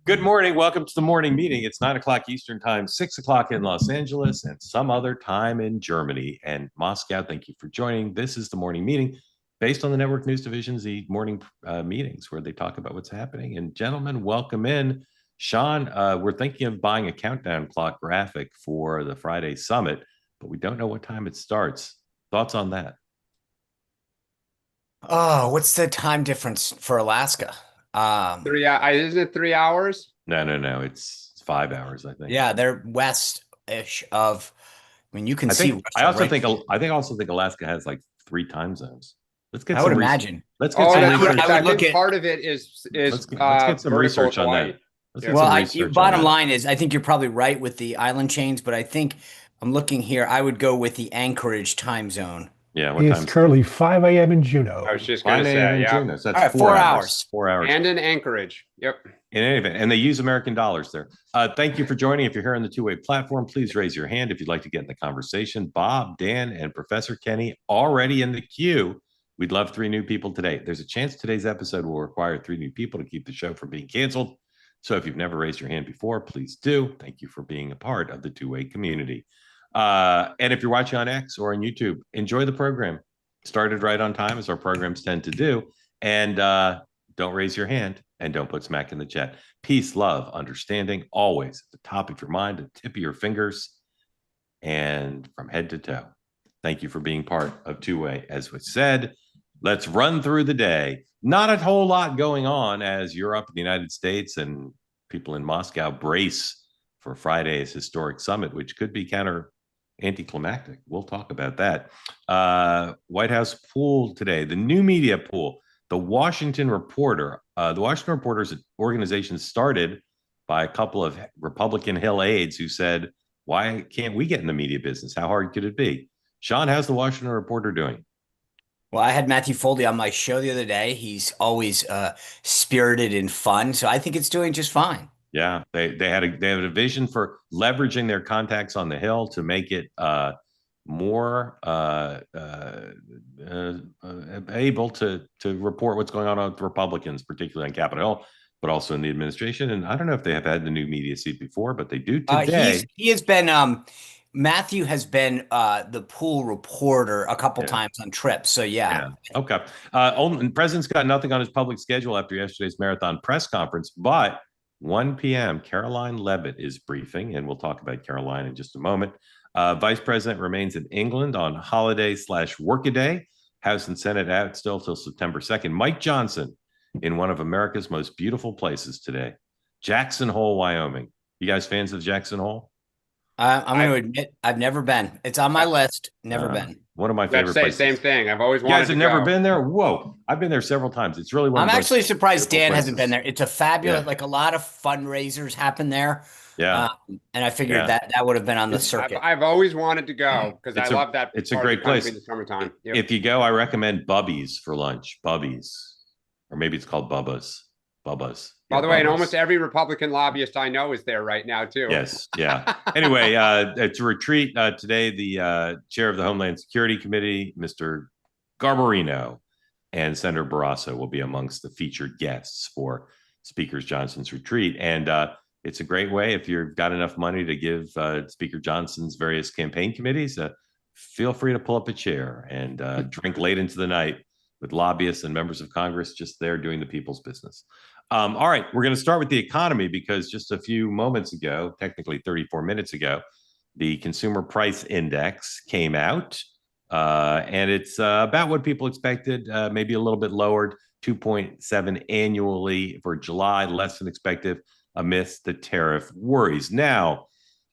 Good morning. Welcome to the morning meeting. It's 9 o'clock Eastern time, 6 o'clock in Los Angeles, and some other time in Germany and Moscow. Thank you for joining. This is the morning meeting based on the Network News Division's morning meetings where they talk about what's happening. And gentlemen, welcome in. Sean, we're thinking of buying a countdown clock graphic for the Friday summit, but we don't know what time it starts. Thoughts on that? Oh, what's the time difference for Alaska? Isn't it 3 hours? No. It's 5 hours, I think. Yeah, they're west-ish of. I mean, you can see. I also think Alaska has like 3 time zones. Let's get. I would imagine. Let's get some research. I would look at part of it is let's get some research on that. Well, bottom line is, I think you're probably right with the island chains, but I think I'm looking here. I would go with the Anchorage time zone. Yeah, it's currently 5 a.m. in Juneau. I was just going to say, yeah. Juneau, so that's 4 hours. 4 hours. And in Anchorage. Yep. In any event, and they use American dollars there. Thank you for joining. If you're here on the two-way platform, please raise your hand if you'd like to get in the conversation. Bob, Dan, and Professor Kenny already in the queue. We'd love 3 new people today. There's a chance today's episode will require 3 new people to keep the show from being canceled. So if you've never raised your hand before, please do. Thank you for being a part of the two-way community. And if you're watching on X or on YouTube, enjoy the program. Started right on time, as our programs tend to do. And don't raise your hand and don't put smack in the chat. Peace, love, understanding, always at the top of your mind, the tip of your fingers, and from head to toe. Thank you for being part of Two-Way. As was said, let's run through the day. Not a whole lot going on as Europe and the United States and people in Moscow brace for Friday's historic summit, which could be anticlimactic. We'll talk about that. White House pool today, the new media pool, the Washington Reporter. The Washington Reporter is an organization started by a couple of Republican Hill aides who said, why can't we get in the media business? How hard could it be? Sean, how's the Washington Reporter doing? Well, I had Matthew Foldy on my show the other day. He's always spirited and fun, so I think it's doing just fine. Yeah, they had a vision for leveraging their contacts on the Hill to make it more able to report what's going on with Republicans, particularly on Capitol Hill, but also in the administration. And I don't know if they have had the new media seat before, but they do today. He has been. Matthew has been the pool reporter a couple times on trips. So, yeah. Okay. The president's got nothing on his public schedule after yesterday's marathon press conference, but 1 p.m., Karoline Leavitt is briefing, and we'll talk about Karoline in just a moment. Vice President remains in England on holiday/workaday. House and Senate out still till September 2nd. Mike Johnson in one of America's most beautiful places today, Jackson Hole, Wyoming. You guys fans of Jackson Hole? I'm going to admit I've never been. It's on my list. Never been. One of my favorite places. Same thing. I've always wanted to go. You guys have never been there? Whoa. I've been there several times. It's really one I'm of the actually surprised Dan hasn't been there. It's a fabulous, like a lot of fundraisers happen there. Yeah. And I figured that would have been on the circuit. I've always wanted to go because I love that. It's a great place. In the summertime. Yep. If you go, I recommend Bubby's for lunch. Bubby's. Or maybe it's called Bubba's. Bubba's. By the way, and almost every Republican lobbyist I know is there right now, too. Yes. Yeah. Anyway, to retreat today, the chair of the Homeland Security Committee, Mr. Garbarino, and Senator Barrasso will be amongst the featured guests for Speaker Johnson's retreat. And it's a great way, if you've got enough money to give Speaker Johnson's various campaign committees, feel free to pull up a chair and drink late into the night with lobbyists and members of Congress just there doing the people's business. All right, we're going to start with the economy because just a few moments ago, technically 34 minutes ago, the Consumer Price Index came out, and it's about what people expected, maybe a little bit lowered, 2.7 annually for July, less than expected amidst the tariff worries. Now,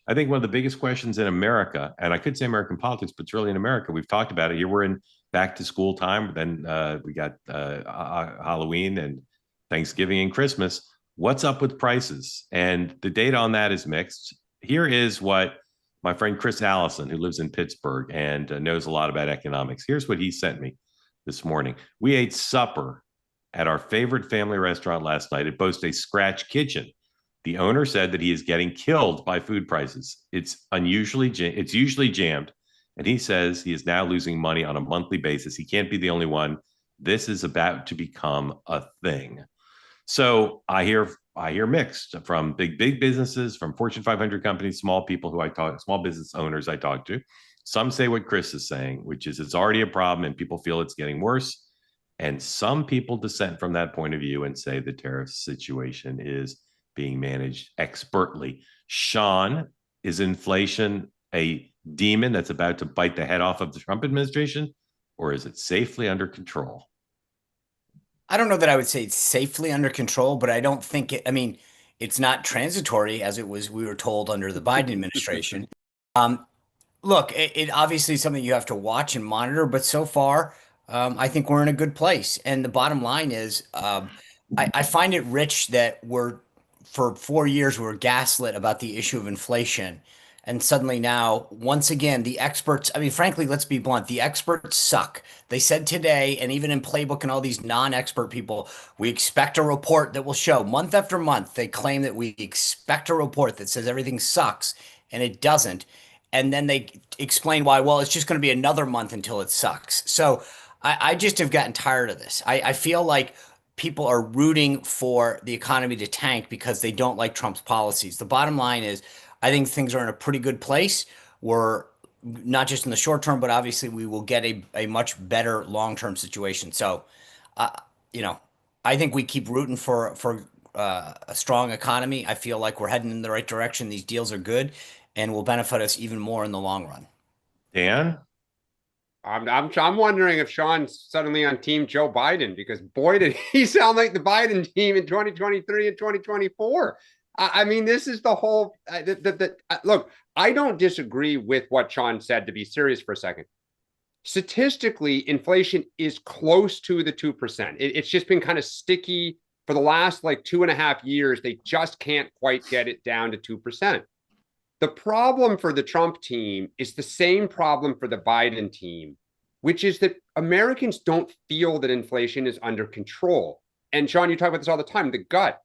I think one of the biggest questions in America, and I could say American politics, but it's really in America. We've talked about it here. We're in back to school time. Then we got Halloween and Thanksgiving and Christmas. What's up with prices? And the data on that is mixed. Here is what my friend Chris Allison, who lives in Pittsburgh and knows a lot about economics. Here's what he sent me this morning. We ate supper at our favorite family restaurant last night. It boasts a scratch kitchen. The owner said that he is getting killed by food prices. It's usually jammed. And he says he is now losing money on a monthly basis. He can't be the only one. This is about to become a thing. So I hear I hear mixed from big businesses, from Fortune 500 companies, small people who I talk, small business owners I talk to. Some say what Chris is saying, which is it's already a problem and people feel it's getting worse. And some people dissent from that point of view and say the tariff situation is being managed expertly. Sean, is inflation a demon that's about to bite the head off of the Trump administration, or is it safely under control? I don't know that I would say it's safely under control, but I don't think it, I mean, it's not transitory as it was, we were told under the Biden administration. Look, it obviously is something you have to watch and monitor, but so far, I think we're in a good place. And the bottom line is, I find it rich that for 4 years, we were gaslit about the issue of inflation. And suddenly now, once again, the experts, I mean, frankly, let's be blunt, the experts suck. They said today, and even in Playbook and all these non-expert people, we expect a report that will show month after month. They claim that we expect a report that says everything sucks, and it doesn't. And then they explain why, well, it's just going to be another month until it sucks. So I just have gotten tired of this. I feel like people are rooting for the economy to tank because they don't like Trump's policies. The bottom line is, I think things are in a pretty good place. We're not just in the short term, but obviously we will get a much better long-term situation. So, you know, I think we keep rooting for a strong economy. I feel like we're heading in the right direction. These deals are good and will benefit us even more in the long run. Dan? I'm wondering if Sean's suddenly on team Joe Biden, because boy, did he sound like the Biden team in 2023 and 2024. I mean, this is the whole, look, I don't disagree with what Sean said, to be serious for a second. Statistically, inflation is close to the 2%. It's just been kind of sticky for the last like 2.5 years. They just can't quite get it down to 2%. The problem for the Trump team is the same problem for the Biden team, which is that Americans don't feel that inflation is under control. And Sean, you talk about this all the time, the gut.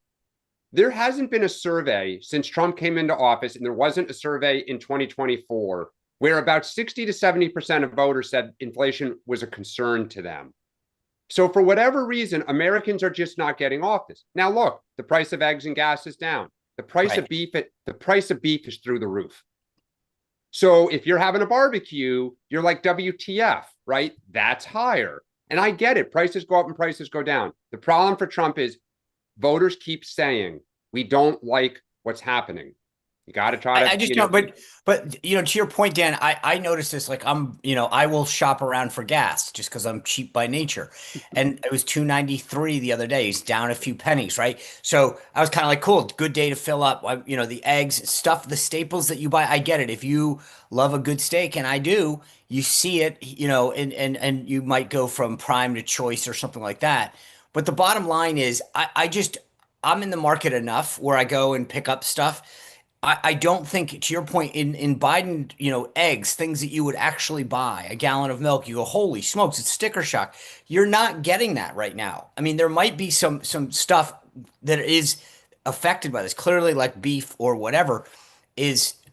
There hasn't been a survey since Trump came into office, and there wasn't a survey in 2024, where about 60 to 70% of voters said inflation was a concern to them. So for whatever reason, Americans are just not getting off this. Now, look, the price of eggs and gas is down. The price of beef, the price of beef is through the roof. So if you're having a barbecue, you're like, WTF, right? That's higher. And I get it. Prices go up and prices go down. The problem for Trump is voters keep saying, we don't like what's happening. You got to try to. I just don't, but you know, to your point, Dan, I noticed this. Like I will shop around for gas just because I'm cheap by nature, and it was $2.93 the other day. It's down a few pennies, right? So I was kind of like, cool, good day to fill up. The eggs, stuff, the staples that you buy. I get it. If you love a good steak, and I do, you see it, and you might go from prime to choice or something like that. But the bottom line is, I'm in the market enough where I go and pick up stuff. I don't think, to your point, in Biden, eggs, things that you would actually buy, a gallon of milk, you go, holy smokes, it's sticker shock. You're not getting that right now. I mean, there might be some stuff that is affected by this, clearly, like beef or whatever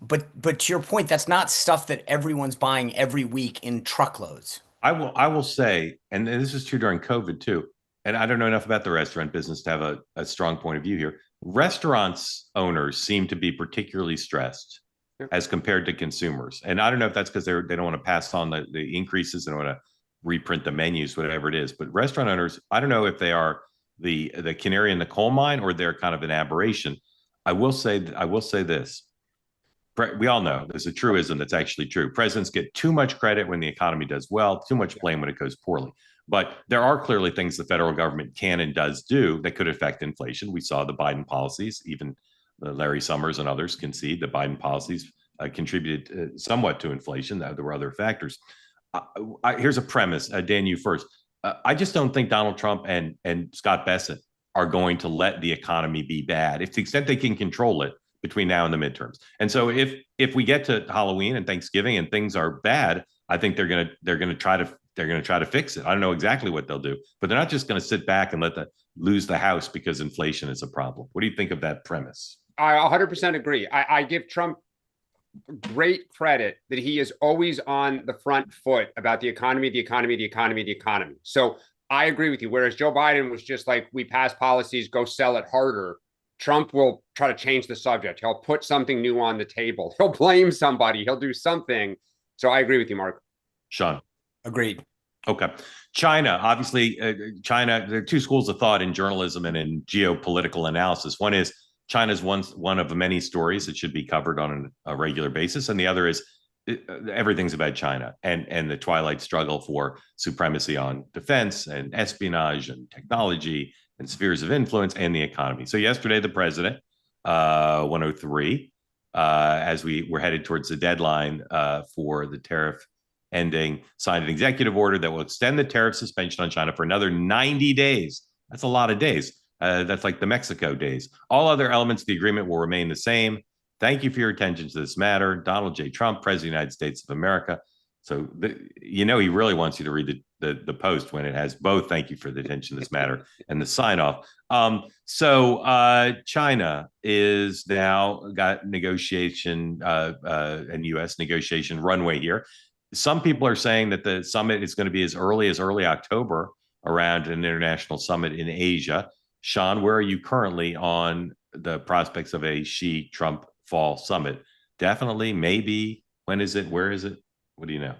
but to your point, that's not stuff that everyone's buying every week in truckloads. I will say, and this is true during COVID too, and I don't know enough about the restaurant business to have a strong point of view here. Restaurants owners seem to be particularly stressed as compared to consumers. And I don't know if that's because they don't want to pass on the increases. They don't want to reprint the menus, whatever it is. But restaurant owners, I don't know if they are the canary in the coal mine or they're kind of an aberration. I will say this. We all know there's a truism that's actually true. Presidents get too much credit when the economy does well, too much blame when it goes poorly. But there are clearly things the federal government can and does do that could affect inflation. We saw the Biden policies, even Larry Summers and others concede the Biden policies contributed somewhat to inflation. There were other factors. Here's a premise. Dan, you first. I just don't think Donald Trump and Scott Bessent are going to let the economy be bad. If to the extent they can control it between now and the midterms. And so if we get to Halloween and Thanksgiving and things are bad, I think they're gonna try to fix it. I don't know exactly what they'll do, but they're not just going to sit back and lose the house because inflation is a problem. What do you think of that premise? I 100% agree. I give Trump great credit that he is always on the front foot about the economy. So I agree with you. Whereas Joe Biden was just like, we pass policies, go sell it harder. Trump will try to change the subject. He'll put something new on the table. He'll blame somebody. He'll do something. So I agree with you, Mark. Sean. Agreed. Okay. China, obviously, China, there are two schools of thought in journalism and in geopolitical analysis. One is China's one of many stories that should be covered on a regular basis. And the other is everything's about China and the twilight struggle for supremacy on defense and espionage and technology and spheres of influence and the economy. So yesterday, the president, 103, as we were headed towards the deadline for the tariff ending, signed an executive order that will extend the tariff suspension on China for another 90 days. That's a lot of days. That's like the Mexico days. All other elements of the agreement will remain the same. Thank you for your attention to this matter. Donald J. Trump, President of the United States of America. So, he really wants you to read the post when it has both "thank you for the attention to this matter" and the sign off. China is now got negotiation and U.S. negotiation runway here. Some people are saying that the summit is going to be as early October around an international summit in Asia. Sean, where are you currently on the prospects of a Xi-Trump fall summit? Definitely, maybe. When is it? Where is it? What do you know?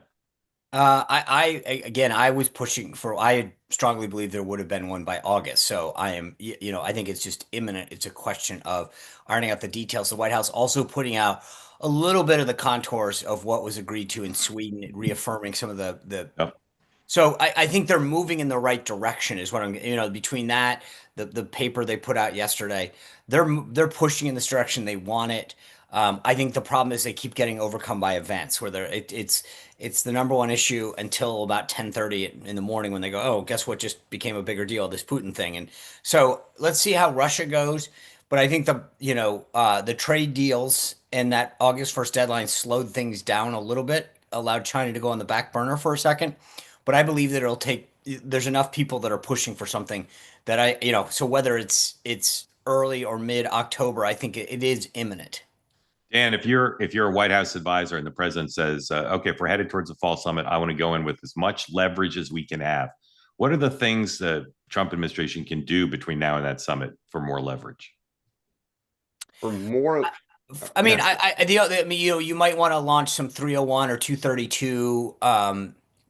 I was pushing for, I strongly believe there would have been one by August. So I think it's just imminent. It's a question of ironing out the details. The White House also putting out a little bit of the contours of what was agreed to in Sweden, reaffirming some of the Yep. So I think they're moving in the right direction is what I'm, between that, the paper they put out yesterday, they're pushing in this direction. They want it. I think the problem is they keep getting overcome by events where it's the number one issue until about 10:30 in the morning when they go, oh, guess what just became a bigger deal, this Putin thing. And so let's see how Russia goes. But I think the trade deals and that August 1st deadline slowed things down a little bit, allowed China to go on the back burner for a second. But I believe that there's enough people that are pushing for something that so whether it's early or mid October, I think it is imminent. Dan, if you're a White House advisor and the president says, okay, if we're headed towards the fall summit, I want to go in with as much leverage as we can have. What are the things the Trump administration can do between now and that summit for more leverage? For more, I mean, you might want to launch some 301 or 232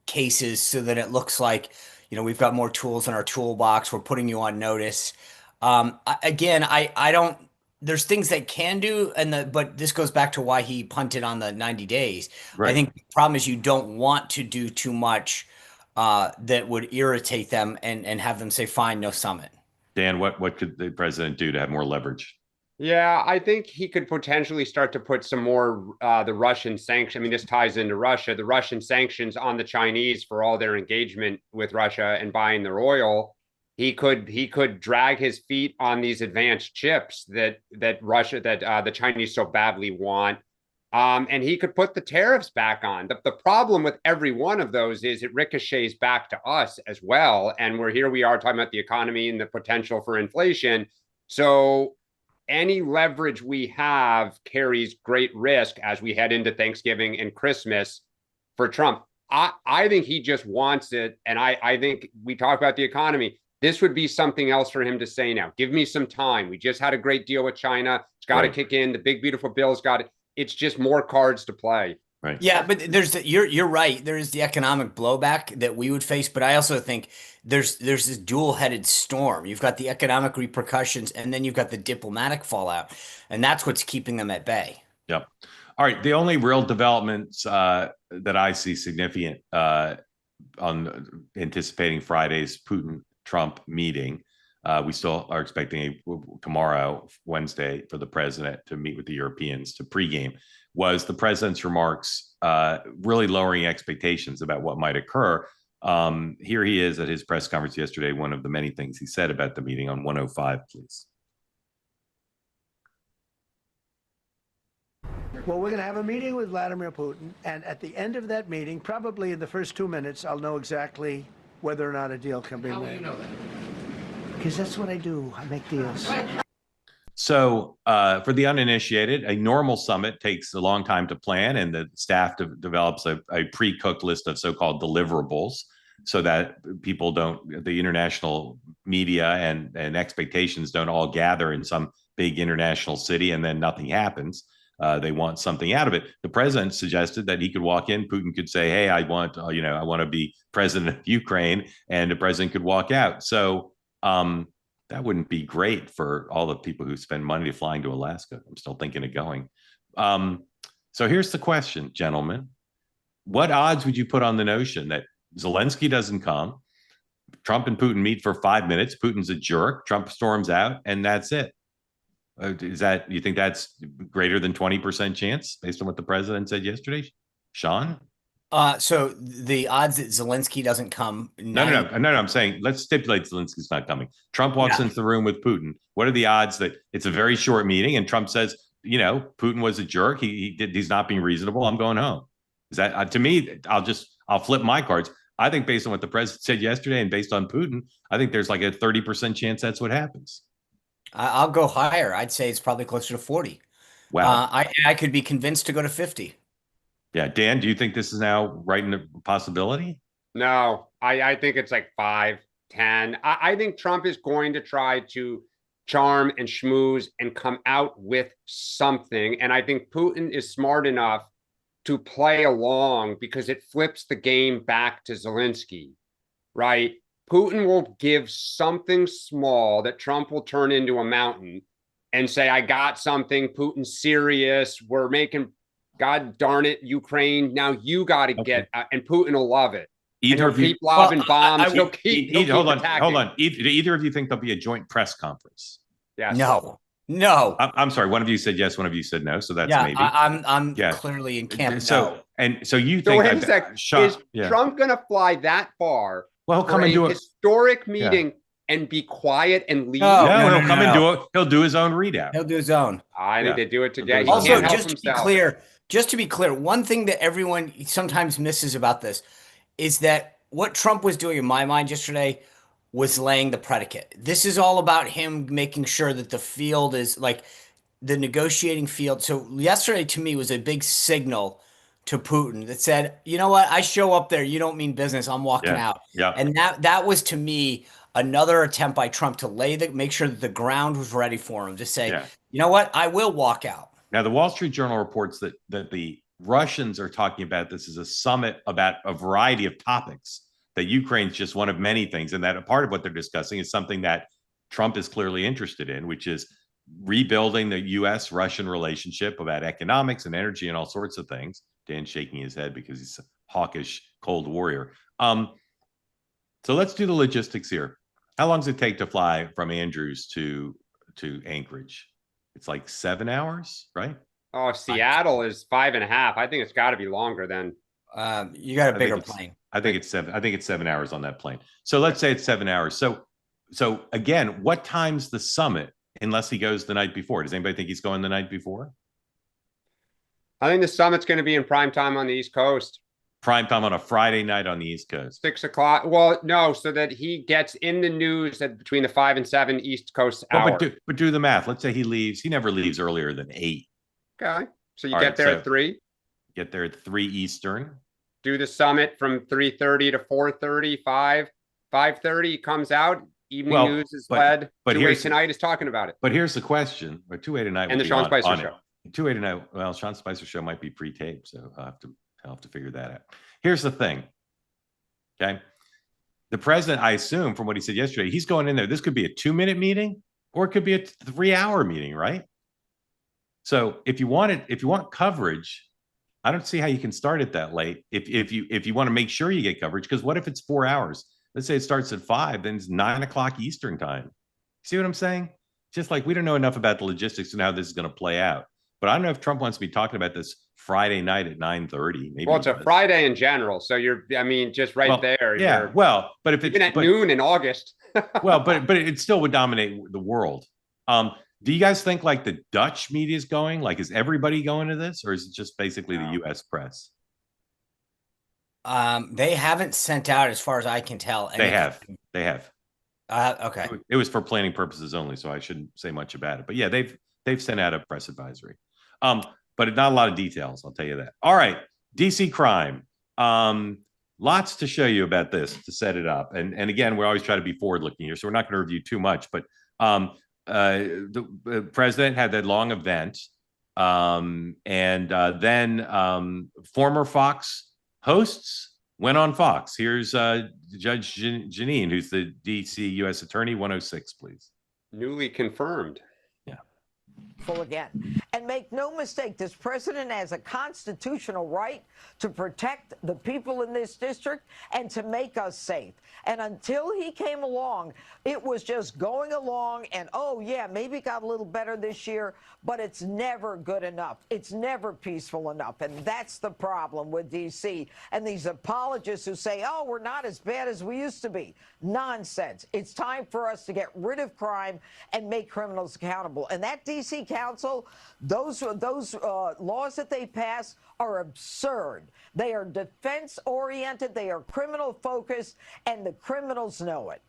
cases so that it looks like, we've got more tools in our toolbox. We're putting you on notice. I don't. There's things they can do, but this goes back to why he punted on the 90 days. Right. I think the problem is you don't want to do too much that would irritate them and have them say, fine, no summit. Dan, what could the president do to have more leverage? Yeah, I think he could potentially start to put some more the Russian sanctions. I mean, this ties into Russia, the Russian sanctions on the Chinese for all their engagement with Russia and buying their oil. He could drag his feet on these advanced chips that the Chinese so badly want. And he could put the tariffs back on. The problem with every one of those is it ricochets back to us as well. And we are talking about the economy and the potential for inflation. So any leverage we have carries great risk as we head into Thanksgiving and Christmas for Trump. I think he just wants it. And I think we talk about the economy. This would be something else for him to say now. Give me some time. We just had a great deal with China. It's got to kick in. The big, beautiful bill's got it. It's just more cards to play. Right. Yeah, but you're right. There is the economic blowback that we would face, but I also think there's this dual-headed storm. You've got the economic repercussions, and then you've got the diplomatic fallout, and that's what's keeping them at bay. Yep. All right. The only real developments that I see significant on anticipating Friday's Putin-Trump meeting. We still are expecting tomorrow, Wednesday, for the president to meet with the Europeans to pregame. Was the president's remarks really lowering expectations about what might occur? Here he is at his press conference yesterday. One of the many things he said about the meeting on 105, please. Well, we're going to have a meeting with Vladimir Putin, and at the end of that meeting, probably in the first 2 minutes, I'll know exactly whether or not a deal can be made. How will you know that? Because that's what I do. I make deals. So for the uninitiated, a normal summit takes a long time to plan, and the staff develops a pre-cooked list of so-called deliverables so that the international media and expectations don't all gather in some big international city and then nothing happens. They want something out of it. The president suggested that he could walk in. Putin could say, "Hey, I want to be president of Ukraine," and the president could walk out. So that wouldn't be great for all the people who spend money flying to Alaska. I'm still thinking of going. So here's the question, gentlemen: what odds would you put on the notion that Zelensky doesn't come, Trump and Putin meet for 5 minutes, Putin's a jerk, Trump storms out, and that's it? You think that's greater than 20% chance based on what the president said yesterday, Sean? So the odds that Zelensky doesn't come. No. I'm saying let's stipulate Zelensky's not coming. Trump walks into the room with Putin. What are the odds that it's a very short meeting and Trump says, Putin was a jerk. He's not being reasonable. I'm going home. Is that to me? I'll flip my cards. I think based on what the president said yesterday and based on Putin, I think there's like a 30% chance that's what happens. I'll go higher. I'd say it's probably closer to 40. Wow. I could be convinced to go to 50. Yeah. Dan, do you think this is now right in the possibility? No, I think it's like 5, 10. I think Trump is going to try to charm and schmooze and come out with something. And I think Putin is smart enough to play along because it flips the game back to Zelensky, right? Putin will give something small that Trump will turn into a mountain and say, I got something. Putin's serious. We're making, God darn it, Ukraine. Now you got to get, and Putin will love it. He'll keep lobbing bombs. He'll keep hold on. Do either of you think there'll be a joint press conference? Yes. No. I'm sorry. One of you said yes. One of you said no. So that's maybe. I'm clearly in camp. So you So think wait a sec. Is Trump going to fly that far? Well, he'll come and do a historic meeting and be quiet and leave. No, he'll come and do it. He'll do his own readout. He'll do his own. I think they do it together. Also, just to be clear, one thing that everyone sometimes misses about this is that what Trump was doing in my mind yesterday was laying the predicate. This is all about him making sure that the field is like the negotiating field. So yesterday to me was a big signal to Putin that said, you know what, I show up there, you don't mean business, I'm walking out. Yeah. And that was to me another attempt by Trump to make sure that the ground was ready for him to say, you know what, I will walk out. Now the Wall Street Journal reports that the Russians are talking about this as a summit about a variety of topics, that Ukraine's just one of many things, and that a part of what they're discussing is something that Trump is clearly interested in, which is rebuilding the U.S.-Russian relationship about economics and energy and all sorts of things. Dan's shaking his head because he's a hawkish Cold Warrior. So let's do the logistics here. How long does it take to fly from Andrews to Anchorage? It's like 7 hours, right? Oh, Seattle is 5.5. I think it's got to be longer than. You got a bigger plane. I think it's 7. I think it's 7 hours on that plane. So let's say it's 7 hours. So again, what time's the summit? Unless he goes the night before. Does anybody think he's going the night before? I think the summit's going to be in prime time on the East Coast. Prime time on a Friday night on the East Coast. 6 o'clock. Well, no, so that he gets in the news at between the 5 and 7 East Coast hour. But do the math. Let's say he leaves. He never leaves earlier than 8. Okay. So you get there at 3. Get there at 3 Eastern. Do the summit from 3:30 to 4:30, 5:30 comes out. Evening news is led. But Two-Way Tonight is talking about it. But here's the question. Or Two-Way Tonight and the Sean Spicer show. Two-Way Tonight. Well, Sean Spicer show might be pre-taped, so I'll have to figure that out. Here's the thing. Okay. The president, I assume from what he said yesterday, he's going in there. This could be a 2-minute meeting or it could be a 3-hour meeting, right? So if you want coverage, I don't see how you can start it that late. If you want to make sure you get coverage, because what if it's 4 hours? Let's say it starts at 5, then it's 9 o'clock Eastern time. See what I'm saying? Just like we don't know enough about the logistics and how this is going to play out. But I don't know if Trump wants to be talking about this Friday night at 9:30. Maybe. Well, it's a Friday in general, so just right there. Yeah. Well, but if it's even at noon in August. Well, but it still would dominate the world. Do you guys think like the Dutch media is going? Like, is everybody going to this, or is it just basically the U.S. press? They haven't sent out, as far as I can tell. They have. Okay. It was for planning purposes only, so I shouldn't say much about it. But yeah, they've sent out a press advisory. But not a lot of details, I'll tell you that. All right, DC crime. Lots to show you about this to set it up. And again, we always try to be forward looking here, so we're not going to review too much. But the president had that long event. Then former Fox hosts went on Fox. Here's Judge Janine, who's the DC U.S. Attorney. 106, please. Newly confirmed. Again. And make no mistake, this president has a constitutional right to protect the people in this district and to make us safe. And until he came along, it was just going along and, oh, yeah, maybe it got a little better this year, but it's never good enough. It's never peaceful enough. And that's the problem with D.C. and these apologists who say, oh, we're not as bad as we used to be. Nonsense. It's time for us to get rid of crime and make criminals accountable. And that D.C. Council, those laws that they pass are absurd. They are defense-oriented, they are criminal-focused, and the criminals know it.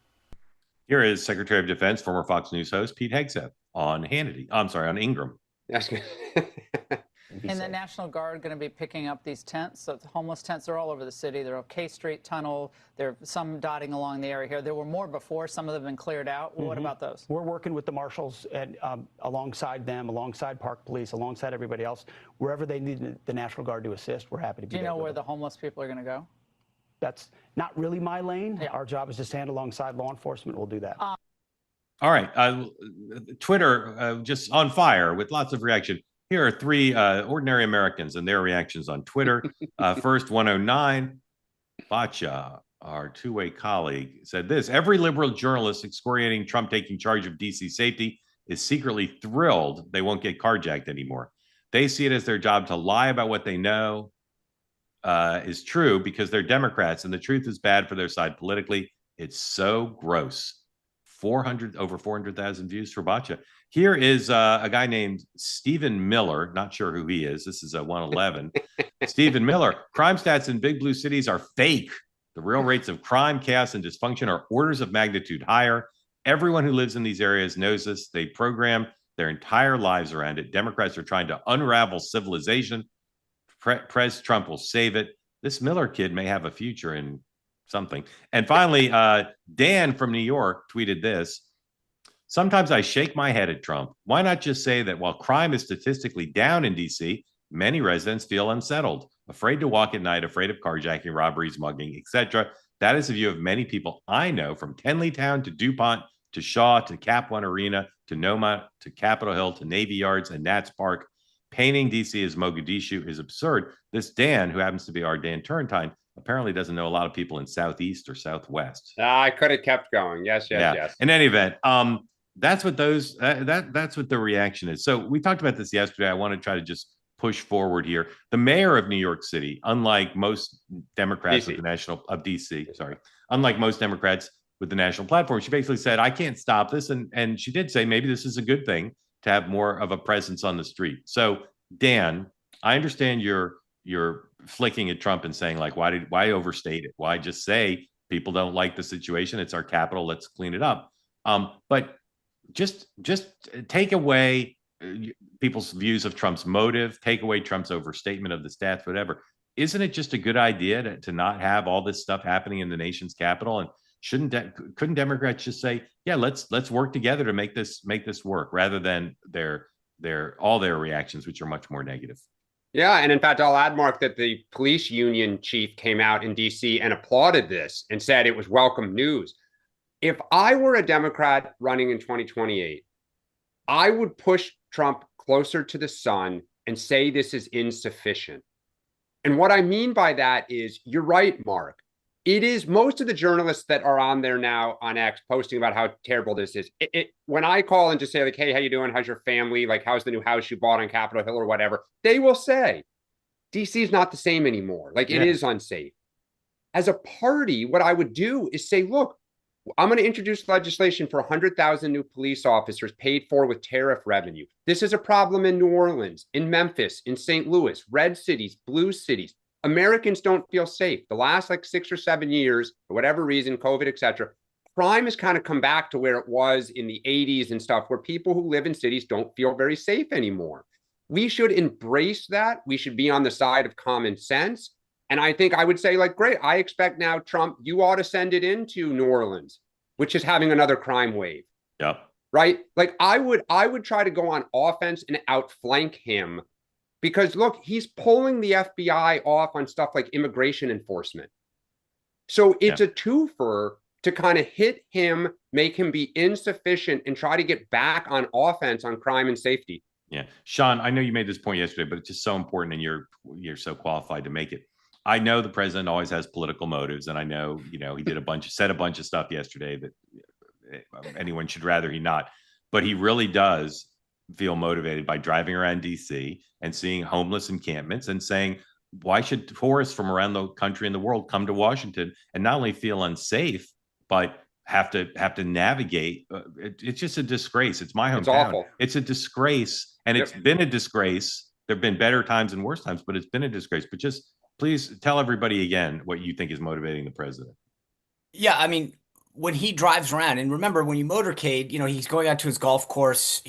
Here is Secretary of Defense, former Fox News host Pete Hegseth on Hannity. I'm sorry, on Ingram. That's good. And the National Guard going to be picking up these tents. So the homeless tents are all over the city. They're on K Street Tunnel. There are some dotting along the area here. There were more before. Some of them have been cleared out. What about those? We're working with the marshals and alongside them, alongside Park Police, alongside everybody else. Wherever they need the National Guard to assist, we're happy to be there. Do you know where the homeless people are going to go? That's not really my lane. Yeah. Our job is to stand alongside law enforcement. We'll do that. All right. Twitter just on fire with lots of reaction. Here are three ordinary Americans and their reactions on Twitter. First, 109, Bacha, our two-way colleague, said this: every liberal journalist excoriating Trump taking charge of DC safety is secretly thrilled they won't get carjacked anymore. They see it as their job to lie about what they know is true because they're Democrats and the truth is bad for their side politically. It's so gross. Over 400,000 views for Bacha. Here is a guy named Stephen Miller. Not sure who he is. This is a 111. Stephen Miller. Crime stats in big blue cities are fake. The real rates of crime, chaos, and dysfunction are orders of magnitude higher. Everyone who lives in these areas knows this. They program their entire lives around it. Democrats are trying to unravel civilization. Pres Trump will save it. This Miller kid may have a future in something. And finally, Dan from New York tweeted this: sometimes I shake my head at Trump. Why not just say that while crime is statistically down in DC, many residents feel unsettled, afraid to walk at night, afraid of carjacking, robberies, mugging, etc. That is the view of many people I know, from Tenleytown to DuPont to Shaw to Cap One Arena to Noma to Capitol Hill to Navy Yards and Nats Park. Painting DC as Mogadishu is absurd. This Dan, who happens to be our Dan Turrentine, apparently doesn't know a lot of people in Southeast or Southwest. I could have kept going. Yes. In any event, that's what that's what the reaction is. So we talked about this yesterday. I want to try to just push forward here. The mayor of New York City, unlike most Democrats with the national of DC, unlike most Democrats with the national platform, she basically said, I can't stop this. And she did say maybe this is a good thing to have more of a presence on the street. So Dan, I understand you're flicking at Trump and saying, like, why overstate it? Why just say people don't like the situation? It's our capital. Let's clean it up. But just take away people's views of Trump's motive, take away Trump's overstatement of the stats, whatever. Isn't it just a good idea to not have all this stuff happening in the nation's capital? And couldn't Democrats just say, yeah, let's work together to make this work, rather than all their reactions, which are much more negative? Yeah, and in fact, I'll add, Mark, that the police union chief came out in DC and applauded this and said it was welcome news. If I were a Democrat running in 2028, I would push Trump closer to the sun and say this is insufficient. And what I mean by that is, you're right, Mark. It is most of the journalists that are on there now on X posting about how terrible this is. When I call and just say, like, hey, how you doing? How's your family? Like, how's the new house you bought on Capitol Hill or whatever? They will say, DC is not the same anymore. Like, it is unsafe. As a party, what I would do is say, look, I'm going to introduce legislation for 100,000 new police officers paid for with tariff revenue. This is a problem in New Orleans, in Memphis, in St. Louis, red cities, blue cities. Americans don't feel safe. The last 6 or 7 years, for whatever reason, COVID, etc., crime has kind of come back to where it was in the 80s and stuff, where people who live in cities don't feel very safe anymore. We should embrace that. We should be on the side of common sense. And I think I would say, great, I expect now, Trump, you ought to send it into New Orleans, which is having another crime wave. Yep. right? Like I would try to go on offense and outflank him because look, he's pulling the FBI off on stuff like immigration enforcement. So it's a twofer to kind of hit him, make him be insufficient, and try to get back on offense on crime and safety. Yeah. Sean, I know you made this point yesterday, but it's just so important and you're so qualified to make it. I know the president always has political motives, and I know, he said a bunch of stuff yesterday that anyone should rather he not, but he really does feel motivated by driving around DC and seeing homeless encampments and saying, why should tourists from around the country and the world come to Washington and not only feel unsafe, but have to navigate? It's just a disgrace. It's my hometown. It's awful. It's a disgrace, and it's been a disgrace. There have been better times and worse times, but it's been a disgrace. But just please tell everybody again what you think is motivating the president. Yeah, I mean, when he drives around, and remember, when you motorcade, he's going out to his golf course.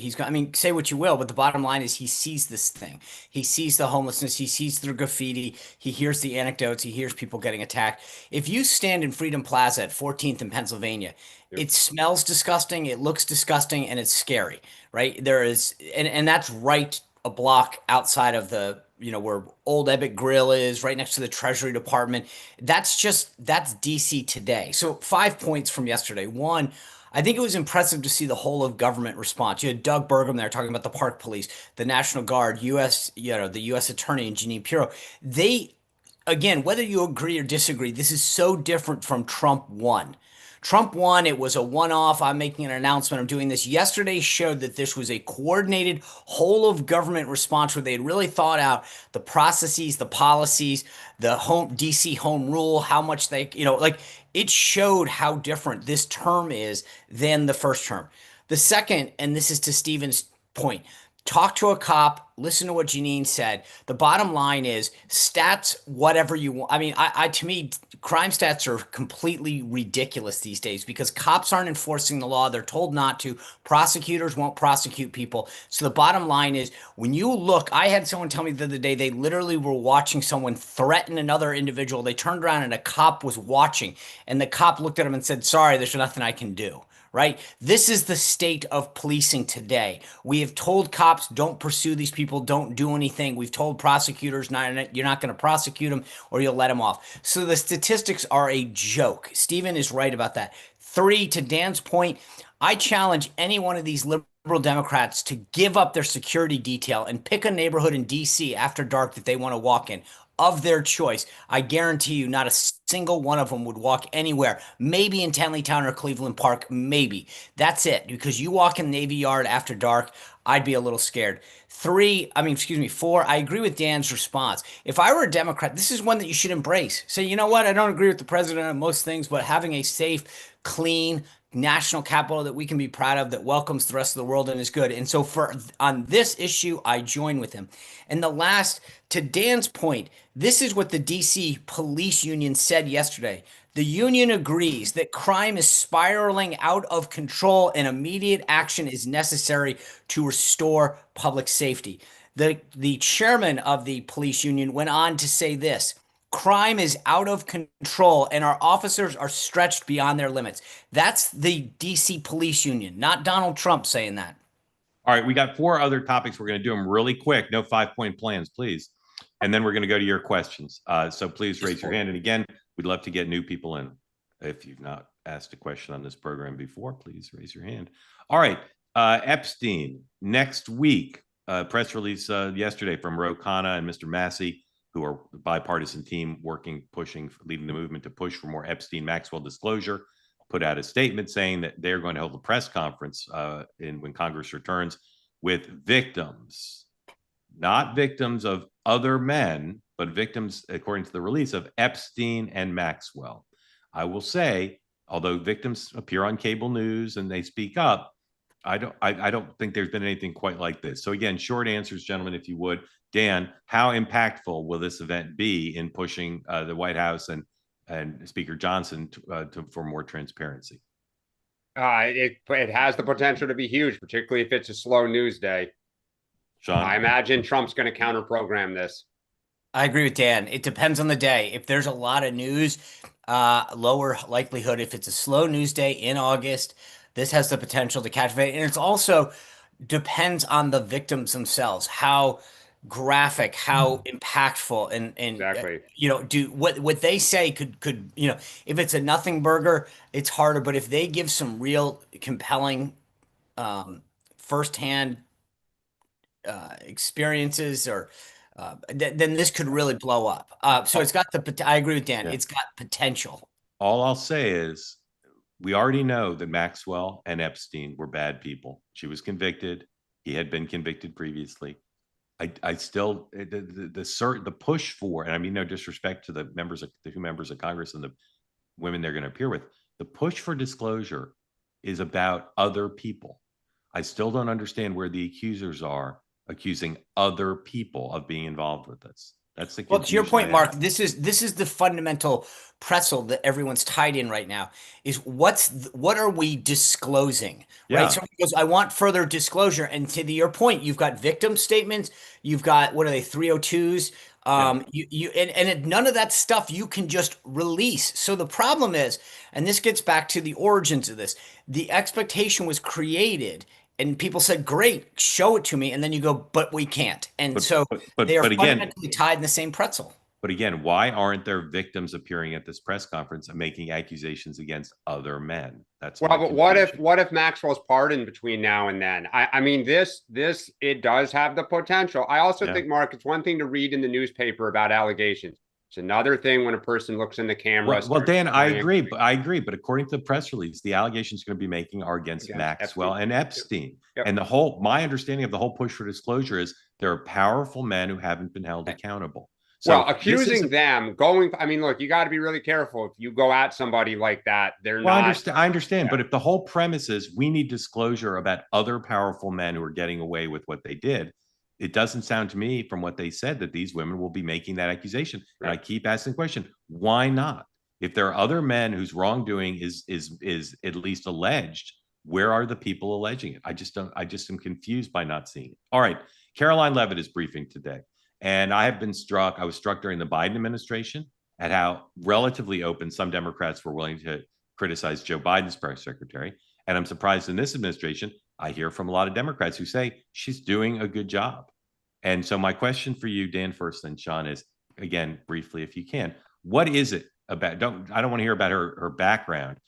Say what you will, but the bottom line is he sees this thing. He sees the homelessness. He sees the graffiti. He hears the anecdotes. He hears people getting attacked. If you stand in Freedom Plaza at 14th in Pennsylvania, it smells disgusting. It looks disgusting, and it's scary, right? There is, and that's right a block outside of the, where Old Ebbitt Grill is, right next to the Treasury Department. That's DC today. So 5 points from yesterday. One, I think it was impressive to see the whole of government response. You had Doug Burgum there talking about the Park Police, the National Guard, the U.S. Attorney and Jeanine Pirro. They, again, whether you agree or disagree, this is so different from Trump 1. Trump won. It was a one-off. I'm making an announcement. I'm doing this. Yesterday showed that this was a coordinated whole of government response where they had really thought out the processes, the policies, the DC home rule, how much they, it showed how different this term is than the first term. The second, and this is to Stephen's point, talk to a cop, listen to what Jeanine said. The bottom line is stats, whatever you want. I mean, to me, crime stats are completely ridiculous these days because cops aren't enforcing the law. They're told not to. Prosecutors won't prosecute people. So the bottom line is when you look, I had someone tell me the other day, they literally were watching someone threaten another individual. They turned around and a cop was watching, and the cop looked at him and said, "Sorry, there's nothing I can do." Right? This is the state of policing today. We have told cops, don't pursue these people, don't do anything. We've told prosecutors, you're not going to prosecute them or you'll let them off. So the statistics are a joke. Stephen is right about that. 3, to Dan's point, I challenge any one of these liberal Democrats to give up their security detail and pick a neighborhood in DC after dark that they want to walk in. Of their choice. I guarantee you not a single one of them would walk anywhere. Maybe in Tenleytown or Cleveland Park, maybe. That's it. Because you walk in Navy Yard after dark, I'd be a little scared. 4, I agree with Dan's response. If I were a Democrat, this is one that you should embrace. Say, you know what? I don't agree with the president on most things, but having a safe, clean, national capital that we can be proud of that welcomes the rest of the world and is good. And so on this issue, I join with him. And the last, to Dan's point, this is what the DC police union said yesterday. The union agrees that crime is spiraling out of control and immediate action is necessary to restore public safety. The chairman of the police union went on to say this: crime is out of control and our officers are stretched beyond their limits. That's the DC police union, not Donald Trump saying that. All right, we got 4 other topics. We're going to do them really quick. No 5-point plans, please. And then we're going to go to your questions. So please raise your hand. And again, we'd love to get new people in. If you've not asked a question on this program before, please raise your hand. All right, Epstein, next week, press release yesterday from Ro Khanna and Mr. Massey, who are a bipartisan team leading the movement to push for more Epstein-Maxwell disclosure, put out a statement saying that they're going to hold a press conference when Congress returns with victims, not victims of other men, but victims, according to the release, of Epstein and Maxwell. I will say, although victims appear on cable news and they speak up, I don't think there's been anything quite like this. So again, short answers, gentlemen, if you would. Dan, how impactful will this event be in pushing the White House and Speaker Johnson for more transparency? It has the potential to be huge, particularly if it's a slow news day. Sean? I imagine Trump's going to counter-program this. I agree with Dan. It depends on the day. If there's a lot of news, lower likelihood. If it's a slow news day in August, This has the potential to captivate. And it's also depends on the victims themselves, how graphic, how impactful, and Exactly. you know, do what they say could, you know, if it's a nothing burger, it's harder. But if they give some real compelling firsthand experiences, or then this could really blow up. So it's got I agree with Dan. Yeah. It's got potential. All I'll say is we already know that Maxwell and Epstein were bad people. She was convicted. He had been convicted previously. I still the push for, and I mean no disrespect to the two members of Congress and the women they're going to appear with, the push for disclosure is about other people. I still don't understand where the accusers are accusing other people of being involved with this. That's the Well, to your point, confusion I Mark, have. this is the fundamental pretzel that everyone's tied in right now. Is what are we disclosing, right? Yeah. Someone goes, I want further disclosure, and to your point, you've got victim statements, you've got what are they 302s, none of that stuff you can just release. So the problem is, and this gets back to the origins of this, the expectation was created. And people said, "Great, show it to me." And then you go, "But we can't." And they are fundamentally tied in the same pretzel. But again, why aren't there victims appearing at this press conference and making accusations against other men? That's well. But what if Maxwell's pardoned between now and then? I mean, this it does have the potential. I also think, Mark, it's one thing to read in the newspaper about allegations. It's another thing when a person looks in the camera. Well, Dan, I agree. But according to the press release, the allegations going to be making are against Maxwell and Epstein. Yep. And my understanding of the whole push for disclosure is there are powerful men who haven't been held accountable. So well, accusing them I mean, look, you got to be really careful. If you go at somebody like that, they're not. I understand. But if the whole premise is we need disclosure about other powerful men who are getting away with what they did, it doesn't sound to me from what they said that these women will be making that accusation. Right. And I keep asking the question, why not? If there are other men whose wrongdoing is at least alleged, where are the people alleging it? I just am confused by not seeing it. All right. Karoline Leavitt is briefing today. And I was struck during the Biden administration at how relatively open some Democrats were willing to criticize Joe Biden's press secretary. And I'm surprised in this administration, I hear from a lot of Democrats who say she's doing a good job. And so my question for you, Dan, first, and Sean, is, again, briefly, if you can, what is it about? I don't want to hear about her background.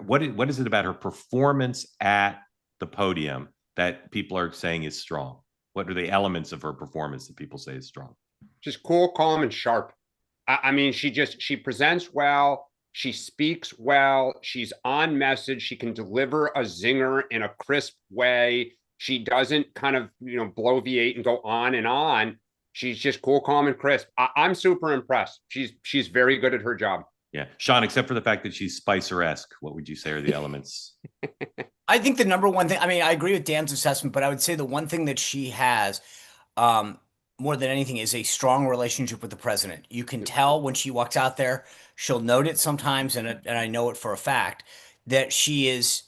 What is it about her performance at the podium that people are saying is strong? What are the elements of her performance that people say is strong? Just cool, calm, and sharp. I mean, she presents well. She speaks well. She's on message. She can deliver a zinger in a crisp way. She doesn't kind of, bloviate and go on and on. She's just cool, calm, and crisp. I'm super impressed. She's very good at her job. Yeah. Sean, except for the fact that she's Spicer-esque, what would you say are the elements? I think the number one thing, I mean, I agree with Dan's assessment, but I would say the one thing that she has more than anything is a strong relationship with the president. You can tell when she walks out there, she'll note it sometimes, and I know it for a fact, that she is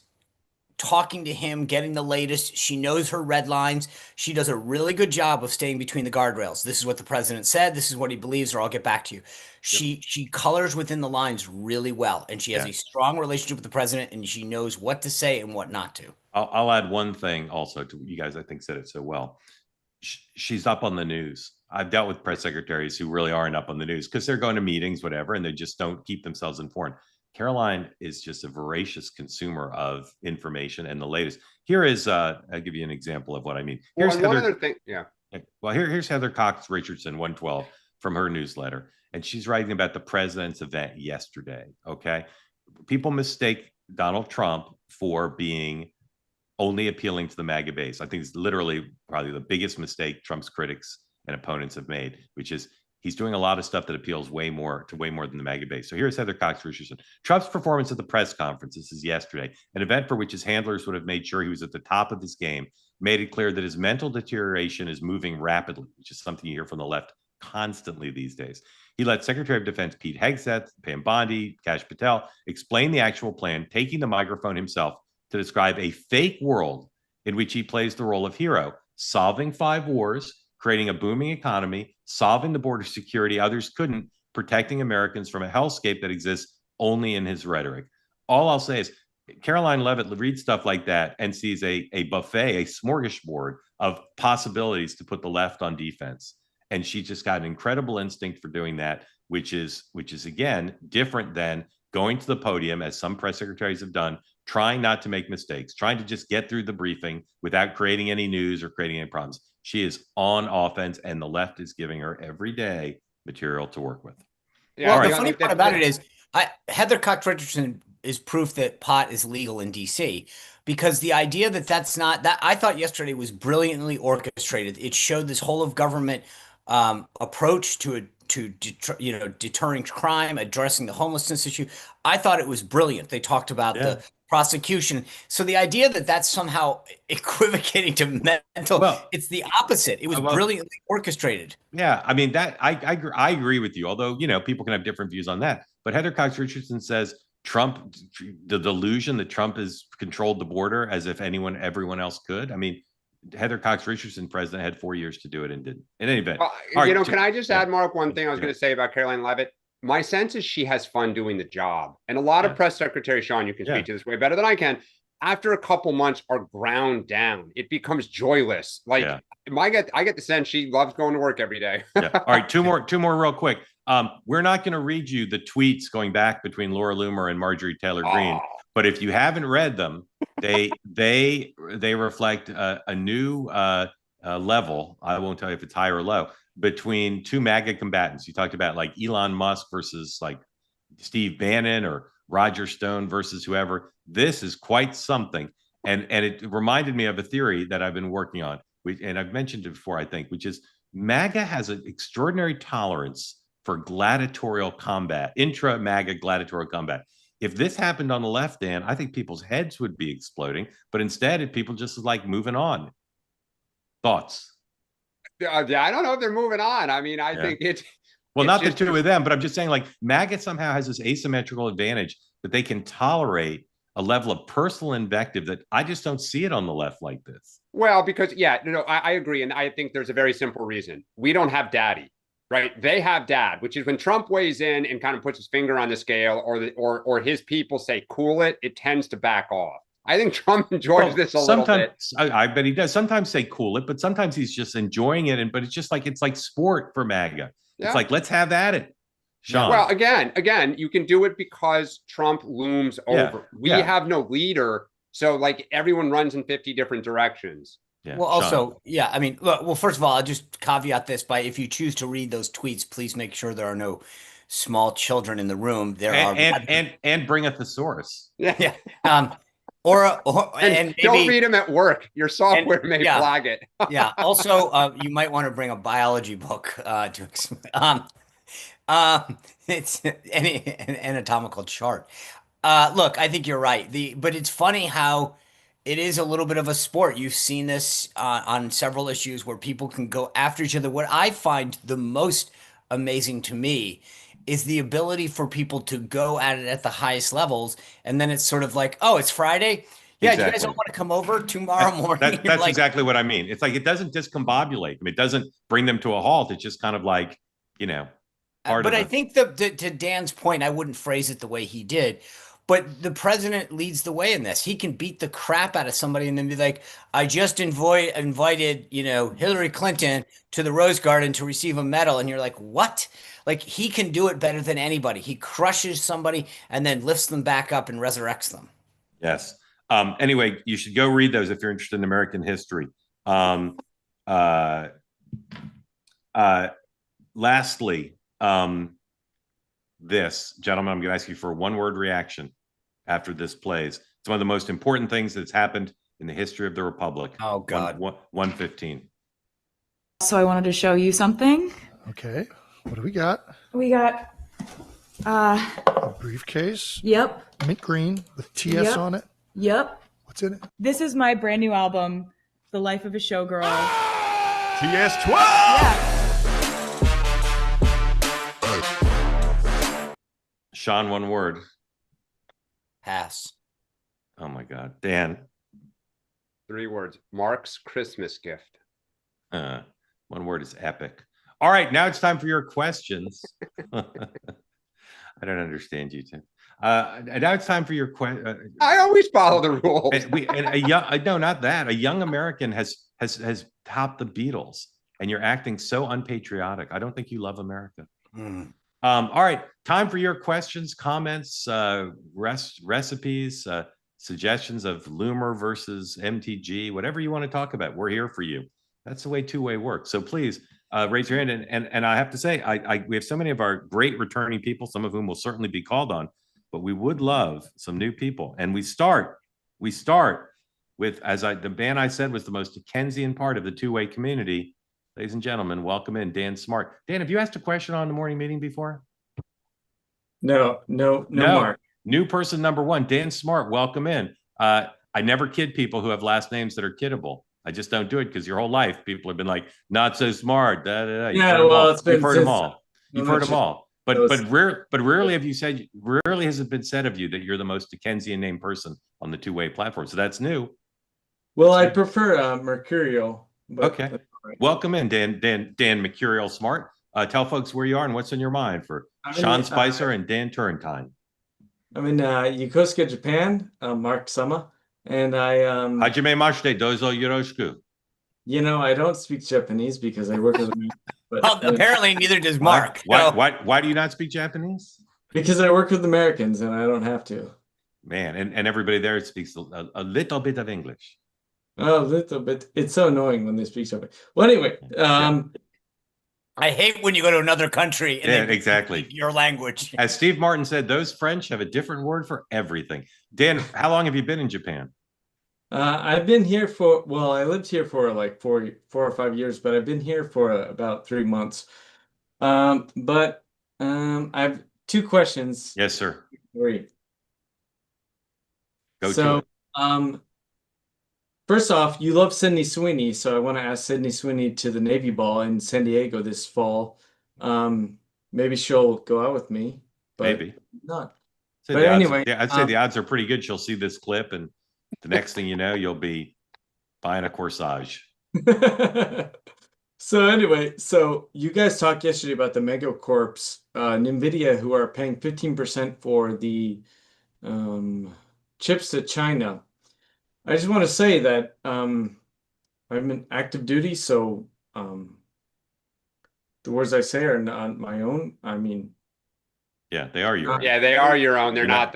talking to him, getting the latest. She knows her red lines. She does a really good job of staying between the guardrails. This is what the president said. This is what he believes, or I'll get back to you. She colors within the lines really well, and she has a strong relationship with the president, and she knows what to say and what not to. I'll add one thing also to you guys, I think, said it so well. She's up on the news. I've dealt with press secretaries who really aren't up on the news because they're going to meetings, whatever, and they just don't keep themselves informed. Karoline is just a voracious consumer of information and the latest. Here is, I'll give you an example of what I mean. Here's one other thing. Yeah. Well, here's Heather Cox Richardson, 112, from her newsletter. And she's writing about the president's event yesterday. Okay. People mistake Donald Trump for being only appealing to the MAGA base. I think it's literally probably the biggest mistake Trump's critics and opponents have made, which is he's doing a lot of stuff that appeals way more than the MAGA base. So here's Heather Cox Richardson. Trump's performance at the press conference, this is yesterday, an event for which his handlers would have made sure he was at the top of his game, made it clear that his mental deterioration is moving rapidly, which is something you hear from the left constantly these days. He let Secretary of Defense Pete Hegseth, Pam Bondi, Kash Patel explain the actual plan, taking the microphone himself to describe a fake world in which he plays the role of hero, solving 5 wars, creating a booming economy, solving the border security others couldn't, protecting Americans from a hellscape that exists only in his rhetoric. All I'll say is Karoline Leavitt reads stuff like that and sees a buffet, a smorgasbord of possibilities to put the left on defense. And she just got an incredible instinct for doing that, which is again different than going to the podium, as some press secretaries have done, trying not to make mistakes, trying to just get through the briefing without creating any news or creating any problems. She is on offense, and the left is giving her every day material to work with. Yeah, well, the funny part about it is Heather Cox Richardson is proof that pot is legal in DC, because the idea that that's not that I thought yesterday was brilliantly orchestrated. It showed this whole of government approach to deterring crime, addressing the homelessness issue. I thought it was brilliant. They talked about the prosecution. So the idea that that's somehow equivocating to mental, it's the opposite. It was brilliantly orchestrated. Yeah, I mean, that I agree with you, although, people can have different views on that. But Heather Cox Richardson says the delusion that Trump has controlled the border as if everyone else could. I mean, Heather Cox Richardson, president, had 4 years to do it and didn't. In any event, well, can I just add, Mark, one thing I was going to say about Karoline Leavitt? My sense is she has fun doing the job, and a lot of press secretaries, Sean, you can speak to this way better than I can. After a couple months are ground down, it becomes joyless. Like I get the sense she loves going to work every day. All right, two more real quick. We're not going to read you the tweets going back between Laura Loomer and Marjorie Taylor Greene, but if you haven't read them, they reflect a new level. I won't tell you if it's high or low, between two MAGA combatants. You talked about like Elon Musk versus like Steve Bannon or Roger Stone versus whoever. This is quite something, and it reminded me of a theory that I've been working on, and I've mentioned it before, I think, which is MAGA has an extraordinary tolerance for gladiatorial combat, intra-MAGA gladiatorial combat. If this happened on the left, Dan, I think people's heads would be exploding, but instead, people just like moving on. Thoughts? I don't know if they're moving on. I mean, I think it's not the two of them, but I'm just saying, like, MAGA somehow has this asymmetrical advantage that they can tolerate a level of personal invective that I just don't see it on the left like this. Well, because I agree, and I think there's a very simple reason. We don't have daddy, right? They have dad, which is when Trump weighs in and kind of puts his finger on the scale, or his people say cool it, it tends to back off. I think Trump enjoys this a little bit. I bet he does. Sometimes say cool it, but sometimes he's just enjoying it. But it's just like sport for MAGA. It's like, let's have at it. Sean. Well, again, you can do it because Trump looms over. We have no leader, so like everyone runs in 50 different directions. Yeah. Well, also, I mean, look, well, first of all, I'll just caveat this by, if you choose to read those tweets, please make sure there are no small children in the room. There are and bring a thesaurus. Yeah. And don't maybe, read them at work. Your software may flag it. Also, you might want to bring a biology book it's an anatomical chart. Look, I think you're right. But it's funny how it is a little bit of a sport. You've seen this on several issues where people can go after each other. What I find the most amazing to me is the ability for people to go at it at the highest levels. And then it's sort of like, oh, it's Friday. Yeah, exactly. You guys don't want to come over tomorrow morning? That's like, exactly what I mean. It's like, it doesn't discombobulate them. It doesn't bring them to a halt. It's just kind of like, but I think to Dan's point, I wouldn't phrase it the way he did, but the president leads the way in this. He can beat the crap out of somebody and then be like, I just invited, Hillary Clinton to the Rose Garden to receive a medal. And you're like, what? Like, he can do it better than anybody. He crushes somebody and then lifts them back up and resurrects them. Yes. Anyway, you should go read those if you're interested in American history. Lastly, this, gentlemen, I'm going to ask you for a one-word reaction after this plays. It's one of the most important things that's happened in the history of the Republic. Oh, God. 115. So I wanted to show you something. Okay. What do we got? We got a briefcase. Yep. Mint green with TS on it. Yep. What's in it? This is my brand new album, The Life of a Showgirl. TS 12! Yeah. Sean, one word. Pass. Oh my God. Dan. 3 words. Mark's Christmas gift. One word is epic. All right, now it's time for your questions. I don't understand you, Tim. And now it's time for your question. I always follow the rules. No, not that. A young American has topped the Beatles, and you're acting so unpatriotic. I don't think you love America. All right, time for your questions, comments, recipes, suggestions of Loomer versus MTG, whatever you want to talk about. We're here for you. That's the way two-way works. So please raise your hand. And I have to say, we have so many of our great returning people, some of whom will certainly be called on, but we would love some new people. And we start with, the band I said was the most Dickensian part of the two-way community. Ladies and gentlemen, welcome in Dan Smart. Dan, have you asked a question on the morning meeting before? No, Mark. New person number one, Dan Smart, welcome in. I never kid people who have last names that are kiddable. I just don't do it because your whole life people have been like, not so smart. Da, da, da. Yeah, well, it's been You've heard them all. You've heard them all. But rarely has it been said of you that you're the most Dickensian named person on the two-way platform. So that's new. Well, I prefer Mercurial. Okay. Right. Welcome in, Dan Mercurial Smart. Tell folks where you are and what's on your mind for Sean Spicer and Dan Turrentine. I'm in Yokosuka, Japan, Mark Sama. And I Hajime mashite, dozo yoroshiku. You know, I don't speak Japanese because I work with them. Well, apparently neither does Mark. Why do you not speak Japanese? Because I work with Americans and I don't have to. Man, and everybody there speaks a little bit of English. A little bit. It's so annoying when they speak Japanese. Well, anyway, I hate when you go to another country and exactly your language. As Steve Martin said, those French have a different word for everything. Dan, how long have you been in Japan? I've been here I lived here for like 4 or 5 years, but I've been here for about 3 months. I have 2 questions. Yes, sir. 3. Go to it. First off, you love Sydney Sweeney, so I want to ask Sydney Sweeney to the Navy Ball in San Diego this fall. Maybe she'll go out with me, but maybe not. But anyway, I'd say the odds are pretty good. She'll see this clip, and the next thing you know, you'll be buying a corsage. So anyway, you guys talked yesterday about the megacorps, NVIDIA, who are paying 15% for the chips to China. I just want to say that I'm in active duty, so the words I say are not my own. I mean, yeah, they are your own. Yeah, they are your own. They're not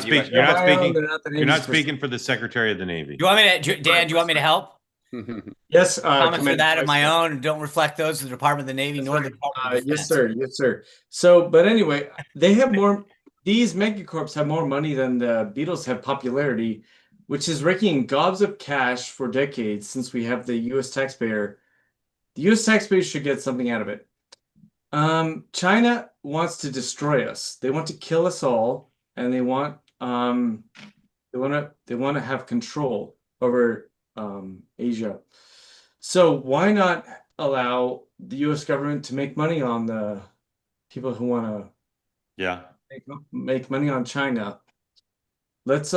speaking. You're not speaking for the Secretary of the Navy. Do you want me to, Dan? Do you want me to help? Yes. Comments for that of my own don't reflect those of the Department of the Navy nor the Department of Defense. Yes, sir. So, but anyway, they have more. These megacorps have more money than the Beatles have popularity, which is raking gobs of cash for decades since we have the U.S. taxpayer. The U.S. taxpayer should get something out of it. China wants to destroy us. They want to kill us all, and they want to have control over Asia. So why not allow the U.S. government to make money on the people who want to make money on China? Let's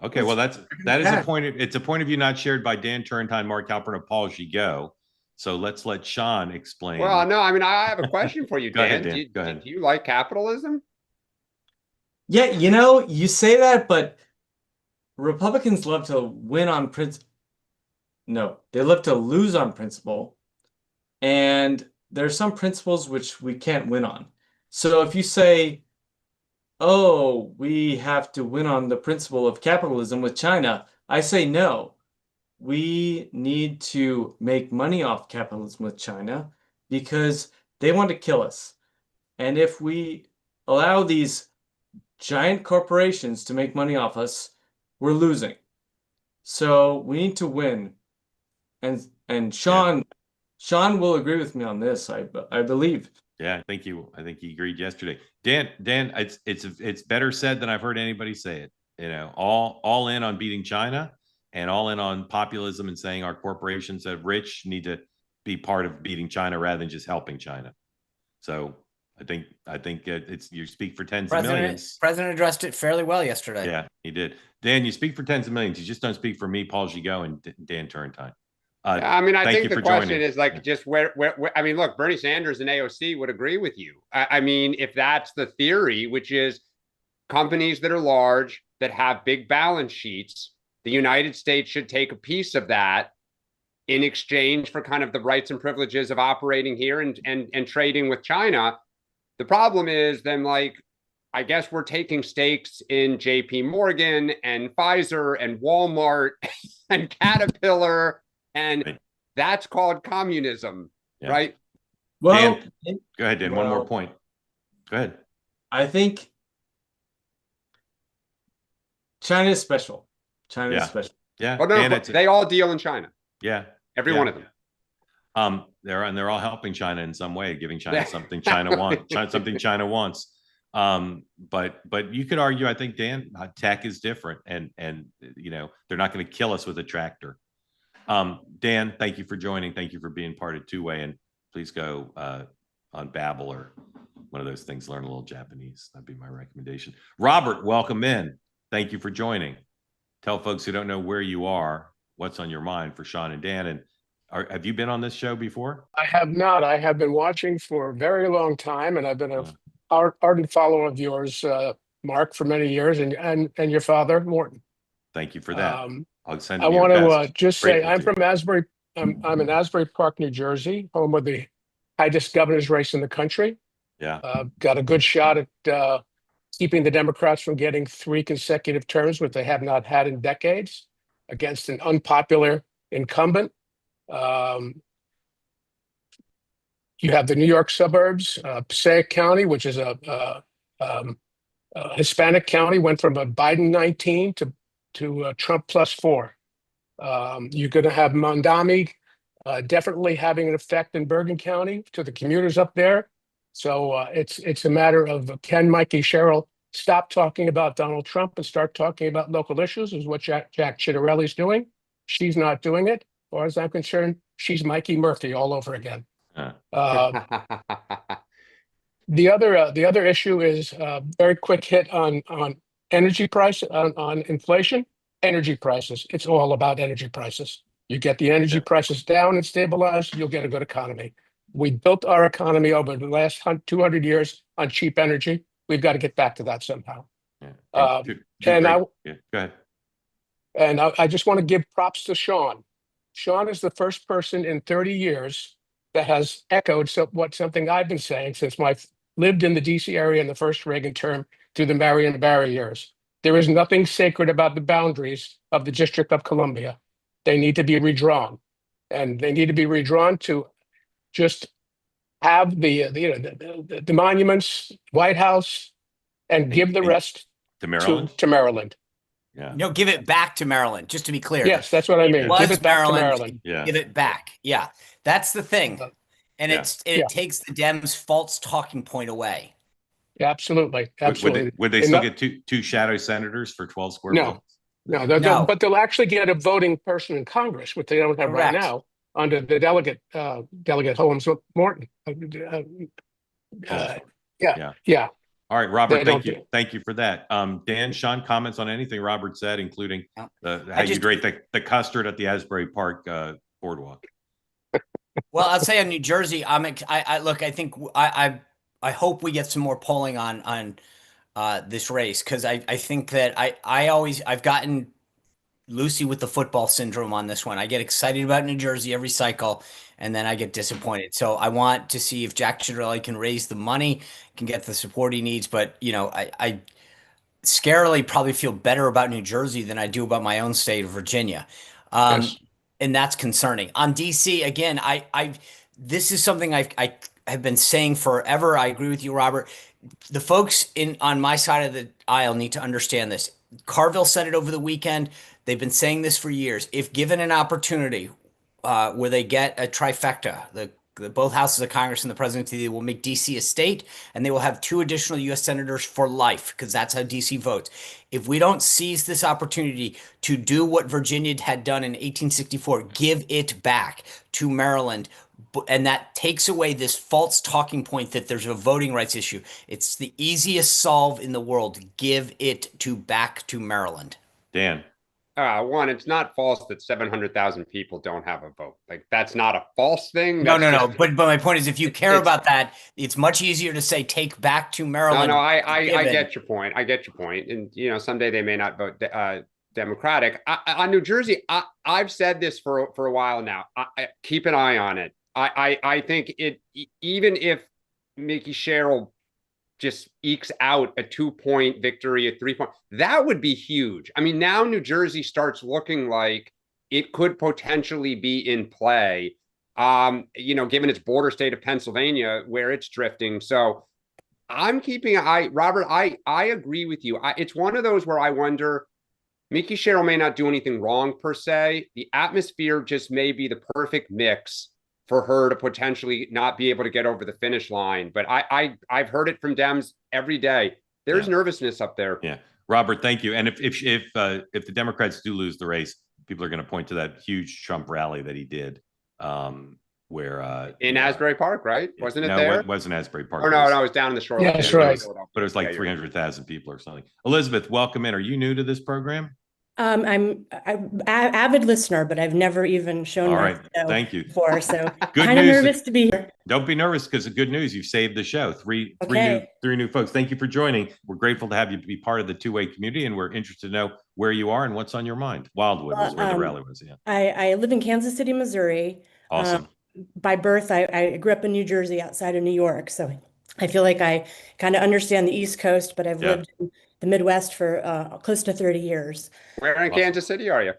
Okay, well that is a point it's a point of view not shared by Dan Turrentine, Mark Halperin, and Paul Gigot. So let's let Sean explain. Well, no, I mean, I have a question for you, Dan. Go ahead. Do you like capitalism? Yeah, you know, you say that, but Republicans love to win on principle. No, they love to lose on principle. And there are some principles which we can't win on. So if you say, oh, we have to win on the principle of capitalism with China, I say no. We need to make money off capitalism with China because they want to kill us. And if we allow these giant corporations to make money off us, we're losing. So we need to win. And Sean will agree with me on this, I believe. Yeah, I think he agreed yesterday. Dan, it's better said than I've heard anybody say it. You know, all in on beating China and all in on populism and saying our corporations that are rich need to be part of beating China rather than just helping China. So I think it's you speak for tens of millions. President addressed it fairly well yesterday. Yeah, he did. Dan, you speak for tens of millions. You just don't speak for me, Paul Gigot, and Dan Turrentine. I mean, I thank think you the for question joining. is like Yeah. just where, I mean, look, Bernie Sanders and AOC would agree with you. I mean, if that's the theory, which is companies that are large, that have big balance sheets, the United States should take a piece of that in exchange for kind of the rights and privileges of operating here and trading with China. The problem is then, like, I guess we're taking stakes in JP Morgan and Pfizer and Walmart and Caterpillar, and Right. that's called communism, Yeah. right? Well, Dan, go ahead, Dan. One more well, point. Go ahead. I think China is special. China is Yeah. special. Yeah. Oh no, Dan, but they all deal in China. yeah. Every Yeah. one of them. They're all helping China in some way, giving China something China wants. Something China wants. But you could argue, I think, Dan, tech is different, and you know, they're not going to kill us with a tractor. Dan, thank you for joining. Thank you for being part of Two Way, and please go on Babbel or one of those things. Learn a little Japanese. That'd be my recommendation. Robert, welcome in. Thank you for joining. Tell folks who don't know where you are what's on your mind for Sean and Dan. And have you been on this show before? I have not. I have been watching for a very long time, and I've been an ardent follower of yours, Mark, for many years, and your father, Morton. Thank you for that. I'll send I you want your to best. just say Grateful I'm to you. from Asbury. I'm in Asbury Park, New Jersey, home of the highest governor's race in the country. Yeah. Got a good shot at keeping the Democrats from getting 3 consecutive terms, which they have not had in decades, against an unpopular incumbent. You have the New York suburbs, Passaic County, which is a Hispanic county, went from a Biden 19 to Trump +4. You're going to have Mondami definitely having an effect in Bergen County to the commuters up there. So it's a matter of, can Mikey Sherrill stop talking about Donald Trump and start talking about local issues, is what Jack Ciattarelli's doing. She's not doing it. As far as I'm concerned, she's Mikey Murphy all over again. The other issue is very quick hit on energy price, on inflation, energy prices. It's all about energy prices. You get the energy prices down and stabilized, you'll get a good economy. We built our economy over the last 200 years on cheap energy. We've got to get back to that somehow. Go ahead. And I just want to give props to Sean. Sean is the first person in 30 years that has echoed something I've been saying since I lived in the DC area in the first Reagan term through the Marion Barry years. There is nothing sacred about the boundaries of the District of Columbia. They need to be redrawn, and they need to be redrawn to just have the monuments, White House, and give the rest to Maryland. To Maryland. Yeah. No, give it back to Maryland. Just to be clear. Yes, that's what I mean. Was Give it back Maryland, to Maryland. Yeah. Give it back. Yeah, that's the thing, and it takes the Dems' false talking point away. Yeah, absolutely. Would they still get two shadow senators for 12 square votes? No, but they'll actually get a voting person in Congress, which they don't have right now, under the delegate Holmes Morton. Yeah. All right, Robert, thank you for that. Dan, Sean, comments on anything Robert said, including how you'd rate the custard at the Asbury Park boardwalk. Well, I'll say on New Jersey, I look, I think I hope we get some more polling on this race, because I think that I've gotten Lucy with the football syndrome on this one. I get excited about New Jersey every cycle, and then I get disappointed. So I want to see if Jack Ciattarelli can raise the money, can get the support he needs. But, you know, I scarily probably feel better about New Jersey than I do about my own state of Virginia. Yes. And that's concerning. On DC, again, this is something I have been saying forever. I agree with you, Robert. The folks on my side of the aisle need to understand this. Carville said it over the weekend. They've been saying this for years. If given an opportunity where they get a trifecta, both houses of Congress and the presidency, they will make DC a state, and they will have 2 additional U.S. senators for life, because that's how DC votes. If we don't seize this opportunity to do what Virginia had done in 1864, give it back to Maryland, and that takes away this false talking point that there's a voting rights issue. It's the easiest solve in the world. Give it back to Maryland. Dan. One, it's not false that 700,000 people don't have a vote. Like, that's not a false thing. No, That's no, just, no. But my point is, if you care about that, it's much easier to say take back to Maryland. No, I get your point. I get your point. And, you know, someday they may not vote Democratic. On New Jersey, I've said this for a while now. I keep an eye on it. I think even if Mickey Sherrill just ekes out a 2-point victory, a 3-point, that would be huge. I mean, now New Jersey starts looking like it could potentially be in play, you know, given its border state of Pennsylvania, where it's drifting. So I'm keeping an eye. Robert, I agree with you. It's one of those where I wonder, Mickey Sherrill may not do anything wrong per se. The atmosphere just may be the perfect mix for her to potentially not be able to get over the finish line. But I've heard it from Dems every day. There's nervousness up there. Yeah, Robert, thank you. And if the Democrats do lose the race, people are going to point to that huge Trump rally that he did, where in Asbury Park, right? Wasn't it there? No, it wasn't Asbury Park. Oh, no, it was down in the shoreline. Yeah, that's right. But it was like 300,000 people or something. Elizabeth, welcome in. Are you new to this program? I'm an avid listener, but I've never even shown All my right, show thank you. before, so Good kind of news. nervous to be here. Don't be nervous, because the good news, you've saved the show. Three new folks. Thank you for joining. We're grateful to have you be part of the two-way community, and we're interested to know where you are and what's on your mind. Wildwood was where the rally was. Yeah. I live in Kansas City, Missouri. Awesome. By birth, I grew up in New Jersey, outside of New York, so I feel like I kind of understand the East Coast, but I've lived in the Midwest for close to 30 years. Where in Kansas City are you?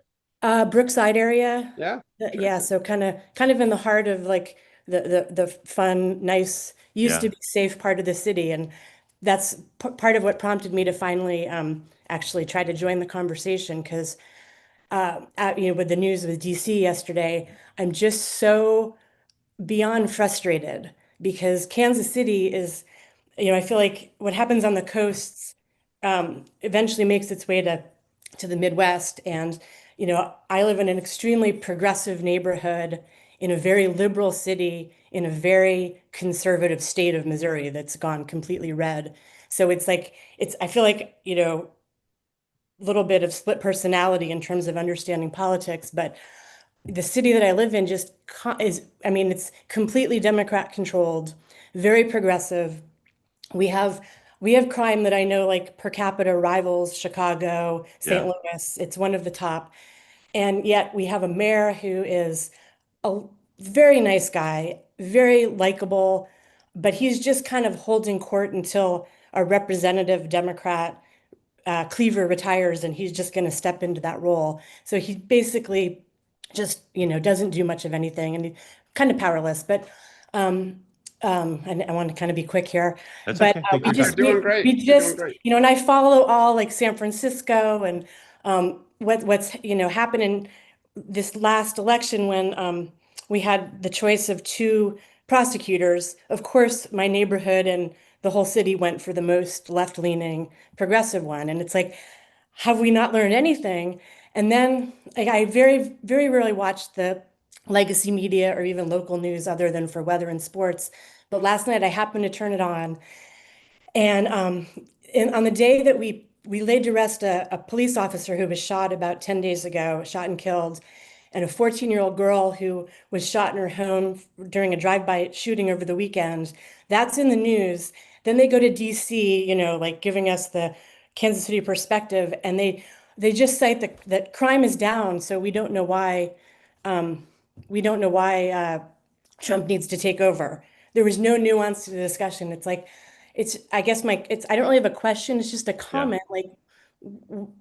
Brookside area. Yeah. Yeah, so kind of in the heart of like the fun, nice, used to be safe part of the city, and that's part of what prompted me to finally actually try to join the conversation, because you know, with the news with DC yesterday, I'm just so beyond frustrated, because Kansas City is, you know, I feel like what happens on the coasts eventually makes its way to the Midwest. And, you know, I live in an extremely progressive neighborhood in a very liberal city in a very conservative state of Missouri that's gone completely red. So it's like, I feel like, you know, a little bit of split personality in terms of understanding politics, but the city that I live in just is, I mean, it's completely Democrat controlled, very progressive. We have crime that I know, like per capita rivals Chicago, St. Louis. It's one of the top. And yet we have a mayor who is a very nice guy, very likable, but he's just kind of holding court until a representative Democrat, Cleaver, retires, and he's just going to step into that role. So he basically just, you know, doesn't do much of anything, and he's kind of powerless. But and I want to kind of be quick here. That's but okay. we just, doing great. we You're just, doing great. you know, and I follow all like San Francisco and what's, you know, happened in this last election when we had the choice of two prosecutors. Of course, my neighborhood and the whole city went for the most left-leaning progressive one. And it's like, have we not learned anything? And then like, I very, very rarely watch the legacy media or even local news other than for weather and sports. But last night I happened to turn it on. And on the day that we laid to rest a police officer who was shot about 10 days ago, shot and killed, and a 14-year-old girl who was shot in her home during a drive-by shooting over the weekend, that's in the news. Then they go to DC, you know, like giving us the Kansas City perspective, and they just cite that crime is down, so we don't know why Trump needs to take over. There was no nuance to the discussion. It's like, I don't really have a question. It's just a comment. Like,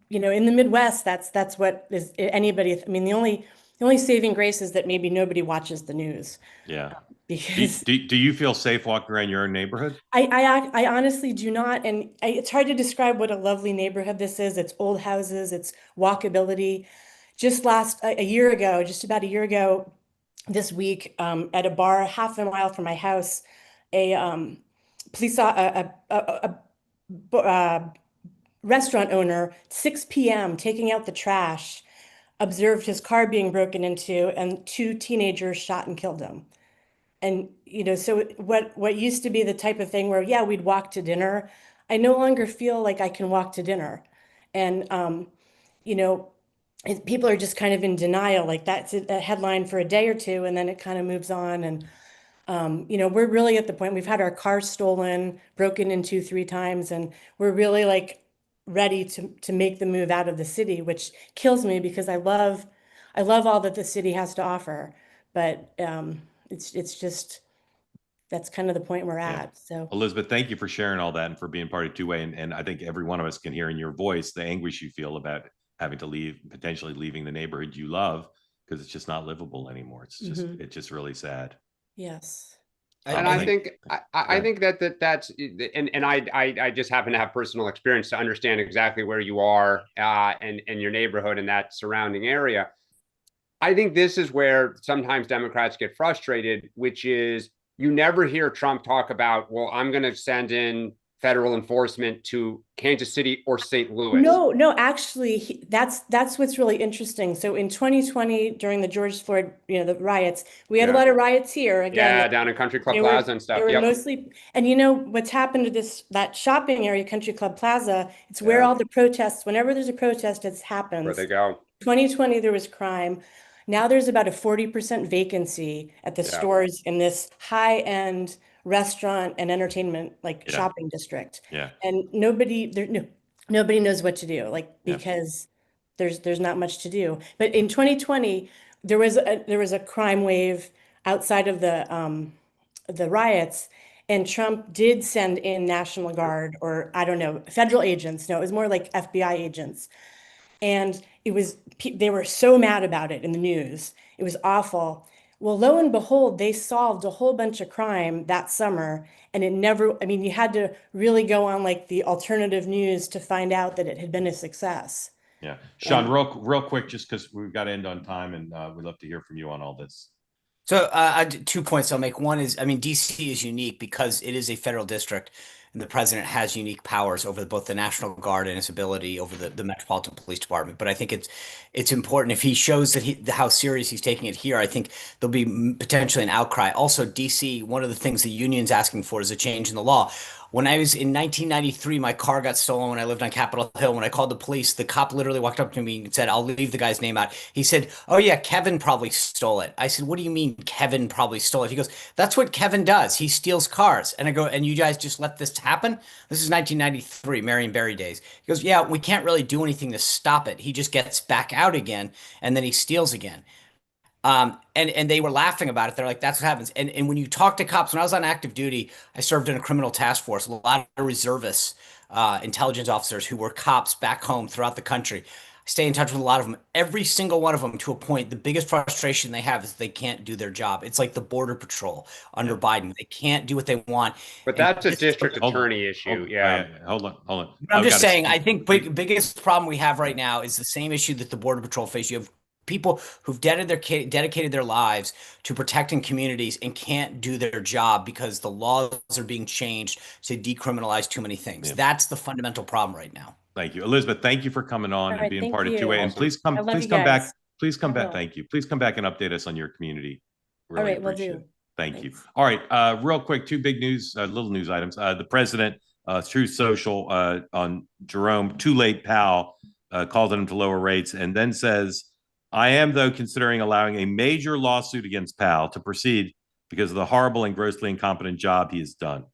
you know, in the Midwest, that's what is anybody. I mean, the only saving grace is that maybe nobody watches the news. Yeah. Because do you feel safe walking around your own neighborhood? I honestly do not. And it's hard to describe what a lovely neighborhood this is. It's old houses, it's walkability. Just about a year ago, this week, at a bar half a mile from my house, a restaurant owner, 6 p.m., taking out the trash, observed his car being broken into, and two teenagers shot and killed him. And, you know, so what used to be the type of thing where, yeah, we'd walk to dinner, I no longer feel like I can walk to dinner. And, you know, people are just kind of in denial. Like that's a headline for a day or two, and then it kind of moves on. And we're really at the point we've had our car stolen, broken into 3 times, and we're really like ready to make the move out of the city, which kills me because I love all that the city has to offer. But it's just that's kind of the point we're at. So Elizabeth, thank you for sharing all that and for being part of Two Way. And I think every one of us can hear in your voice the anguish you feel about having to leave, potentially leaving the neighborhood you love, because it's just not livable anymore. It's just it's just really sad. Yes. And I think that's and I just happen to have personal experience to understand exactly where you are and your neighborhood and that surrounding area. I think this is where sometimes Democrats get frustrated, which is you never hear Trump talk about, well, I'm going to send in federal enforcement to Kansas City or St. Louis. No, actually, that's what's really interesting. So in 2020, during the George Floyd, the riots, we had a lot of riots here. Again, down in Country Club Plaza and stuff. They were mostly, and what's happened to that shopping area, Country Club Plaza, it's where all the protests, whenever there's a protest, it happens. Where they go. 2020, there was crime. Now there's about a 40% vacancy at the stores in this high-end restaurant and entertainment shopping district. And nobody knows what to do, because there's not much to do. But in 2020, there was a crime wave outside of the riots, and Trump did send in National Guard, or I don't know, federal agents. No, it was more like FBI agents. And they were so mad about it in the news. It was awful. Well, lo and behold, they solved a whole bunch of crime that summer. And you had to really go on the alternative news to find out that it had been a success. Yeah. Sean, real quick, just because we've got to end on time, and we'd love to hear from you on all this. So 2 points I'll make. One is, DC is unique because it is a federal district, and the president has unique powers over both the National Guard and his ability over the Metropolitan Police Department. But I think it's important if he shows that how serious he's taking it here. I think there'll be potentially an outcry. Also, DC, one of the things the union's asking for is a change in the law. When I was in 1993, my car got stolen when I lived on Capitol Hill. When I called the police, the cop literally walked up to me and said, "I'll leave the guy's name out." He said, "Oh yeah, Kevin probably stole it." I said, "What do you mean Kevin probably stole it?" He goes, "That's what Kevin does. He steals cars." And I go, "And you guys just let this happen?" This is 1993, Marion Barry days. He goes, "Yeah, we can't really do anything to stop it. He just gets back out again, and then he steals again." And they were laughing about it. They're like, "That's what happens." And when you talk to cops, when I was on active duty, I served in a criminal task force, a lot of reservists, intelligence officers who were cops back home throughout the country. I stay in touch with a lot of them. Every single one of them, to a point, the biggest frustration they have is they can't do their job. It's like the Border Patrol under Biden. They can't do what they want. But that's a district attorney issue. Hold on. I'm just saying, I think biggest problem we have right now is the same issue that the Border Patrol face. You have people who've dedicated their lives to protecting communities and can't do their job because the laws are being changed to decriminalize too many things. That's the fundamental problem right now. Thank you, Elizabeth. Thank you for coming on and being part of 2A. And please come back. Please come back. Thank you. Please come back and update us on your community. Really all right, we'll appreciate do. it. Thank you. All right, real quick, 2 big little news items. The president, through social, on Jerome Too Late Powell, called on him to lower rates, and then says, "I am, though, considering allowing a major lawsuit against Powell to proceed because of the horrible and grossly incompetent job he has done."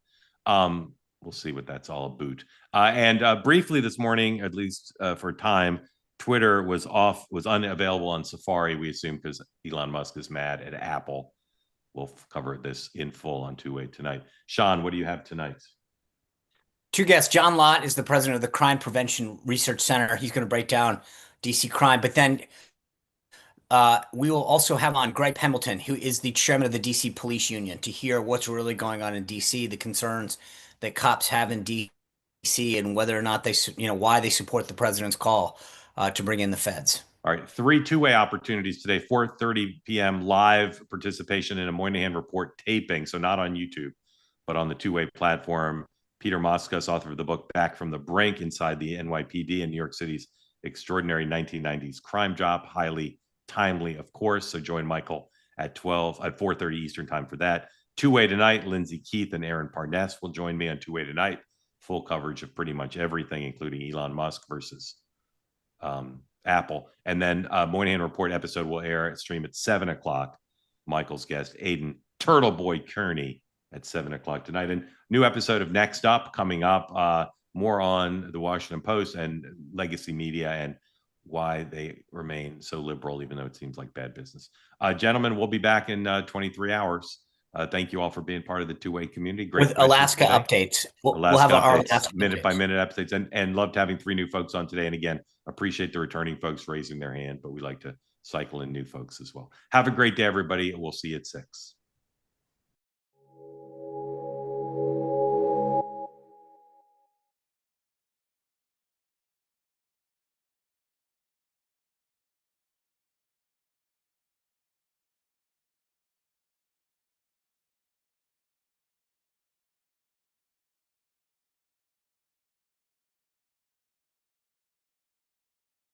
We'll see what that's all about. And briefly this morning, at least for a time, Twitter was unavailable on Safari, we assume, because Elon Musk is mad at Apple. We'll cover this in full on 2A tonight. Sean, what do you have tonight? 2 guests. John Lott is the president of the Crime Prevention Research Center. He's going to break down DC crime. But then we will also have on Greg Pendleton, who is the chairman of the DC Police Union, to hear what's really going on in DC, the concerns that cops have in DC, and whether or not why they support the president's call to bring in the feds. All right, 3 2-way opportunities today, 4:30 p.m. live participation in a Moynihan Report taping, so not on YouTube, but on the 2-way platform. Peter Moskos, author of the book Back from the Brink, Inside the NYPD and New York City's Extraordinary 1990s Crime Job. Highly timely, of course, so join Michael at 4:30 Eastern time for that. 2-way tonight, Lindsay Keith and Aaron Parness will join me on 2-way tonight. Full coverage of pretty much everything, including Elon Musk versus Apple. And then Moynihan Report episode will air at stream at 7 o'clock. Michael's guest, Aiden Turtle Boy Kearney, at 7 o'clock tonight. And new episode of Next Up coming up. More on the Washington Post and legacy media and why they remain so liberal, even though it seems like bad business. Gentlemen, we'll be back in 23 hours. Thank you all for being part of the two-way community. Great with Alaska updates. We'll have our Alaska minute-by-minute updates, and loved having 3 new folks on today. And again, appreciate the returning folks raising their hand, but we like to cycle in new folks as well. Have a great day, everybody. We'll see you at 6.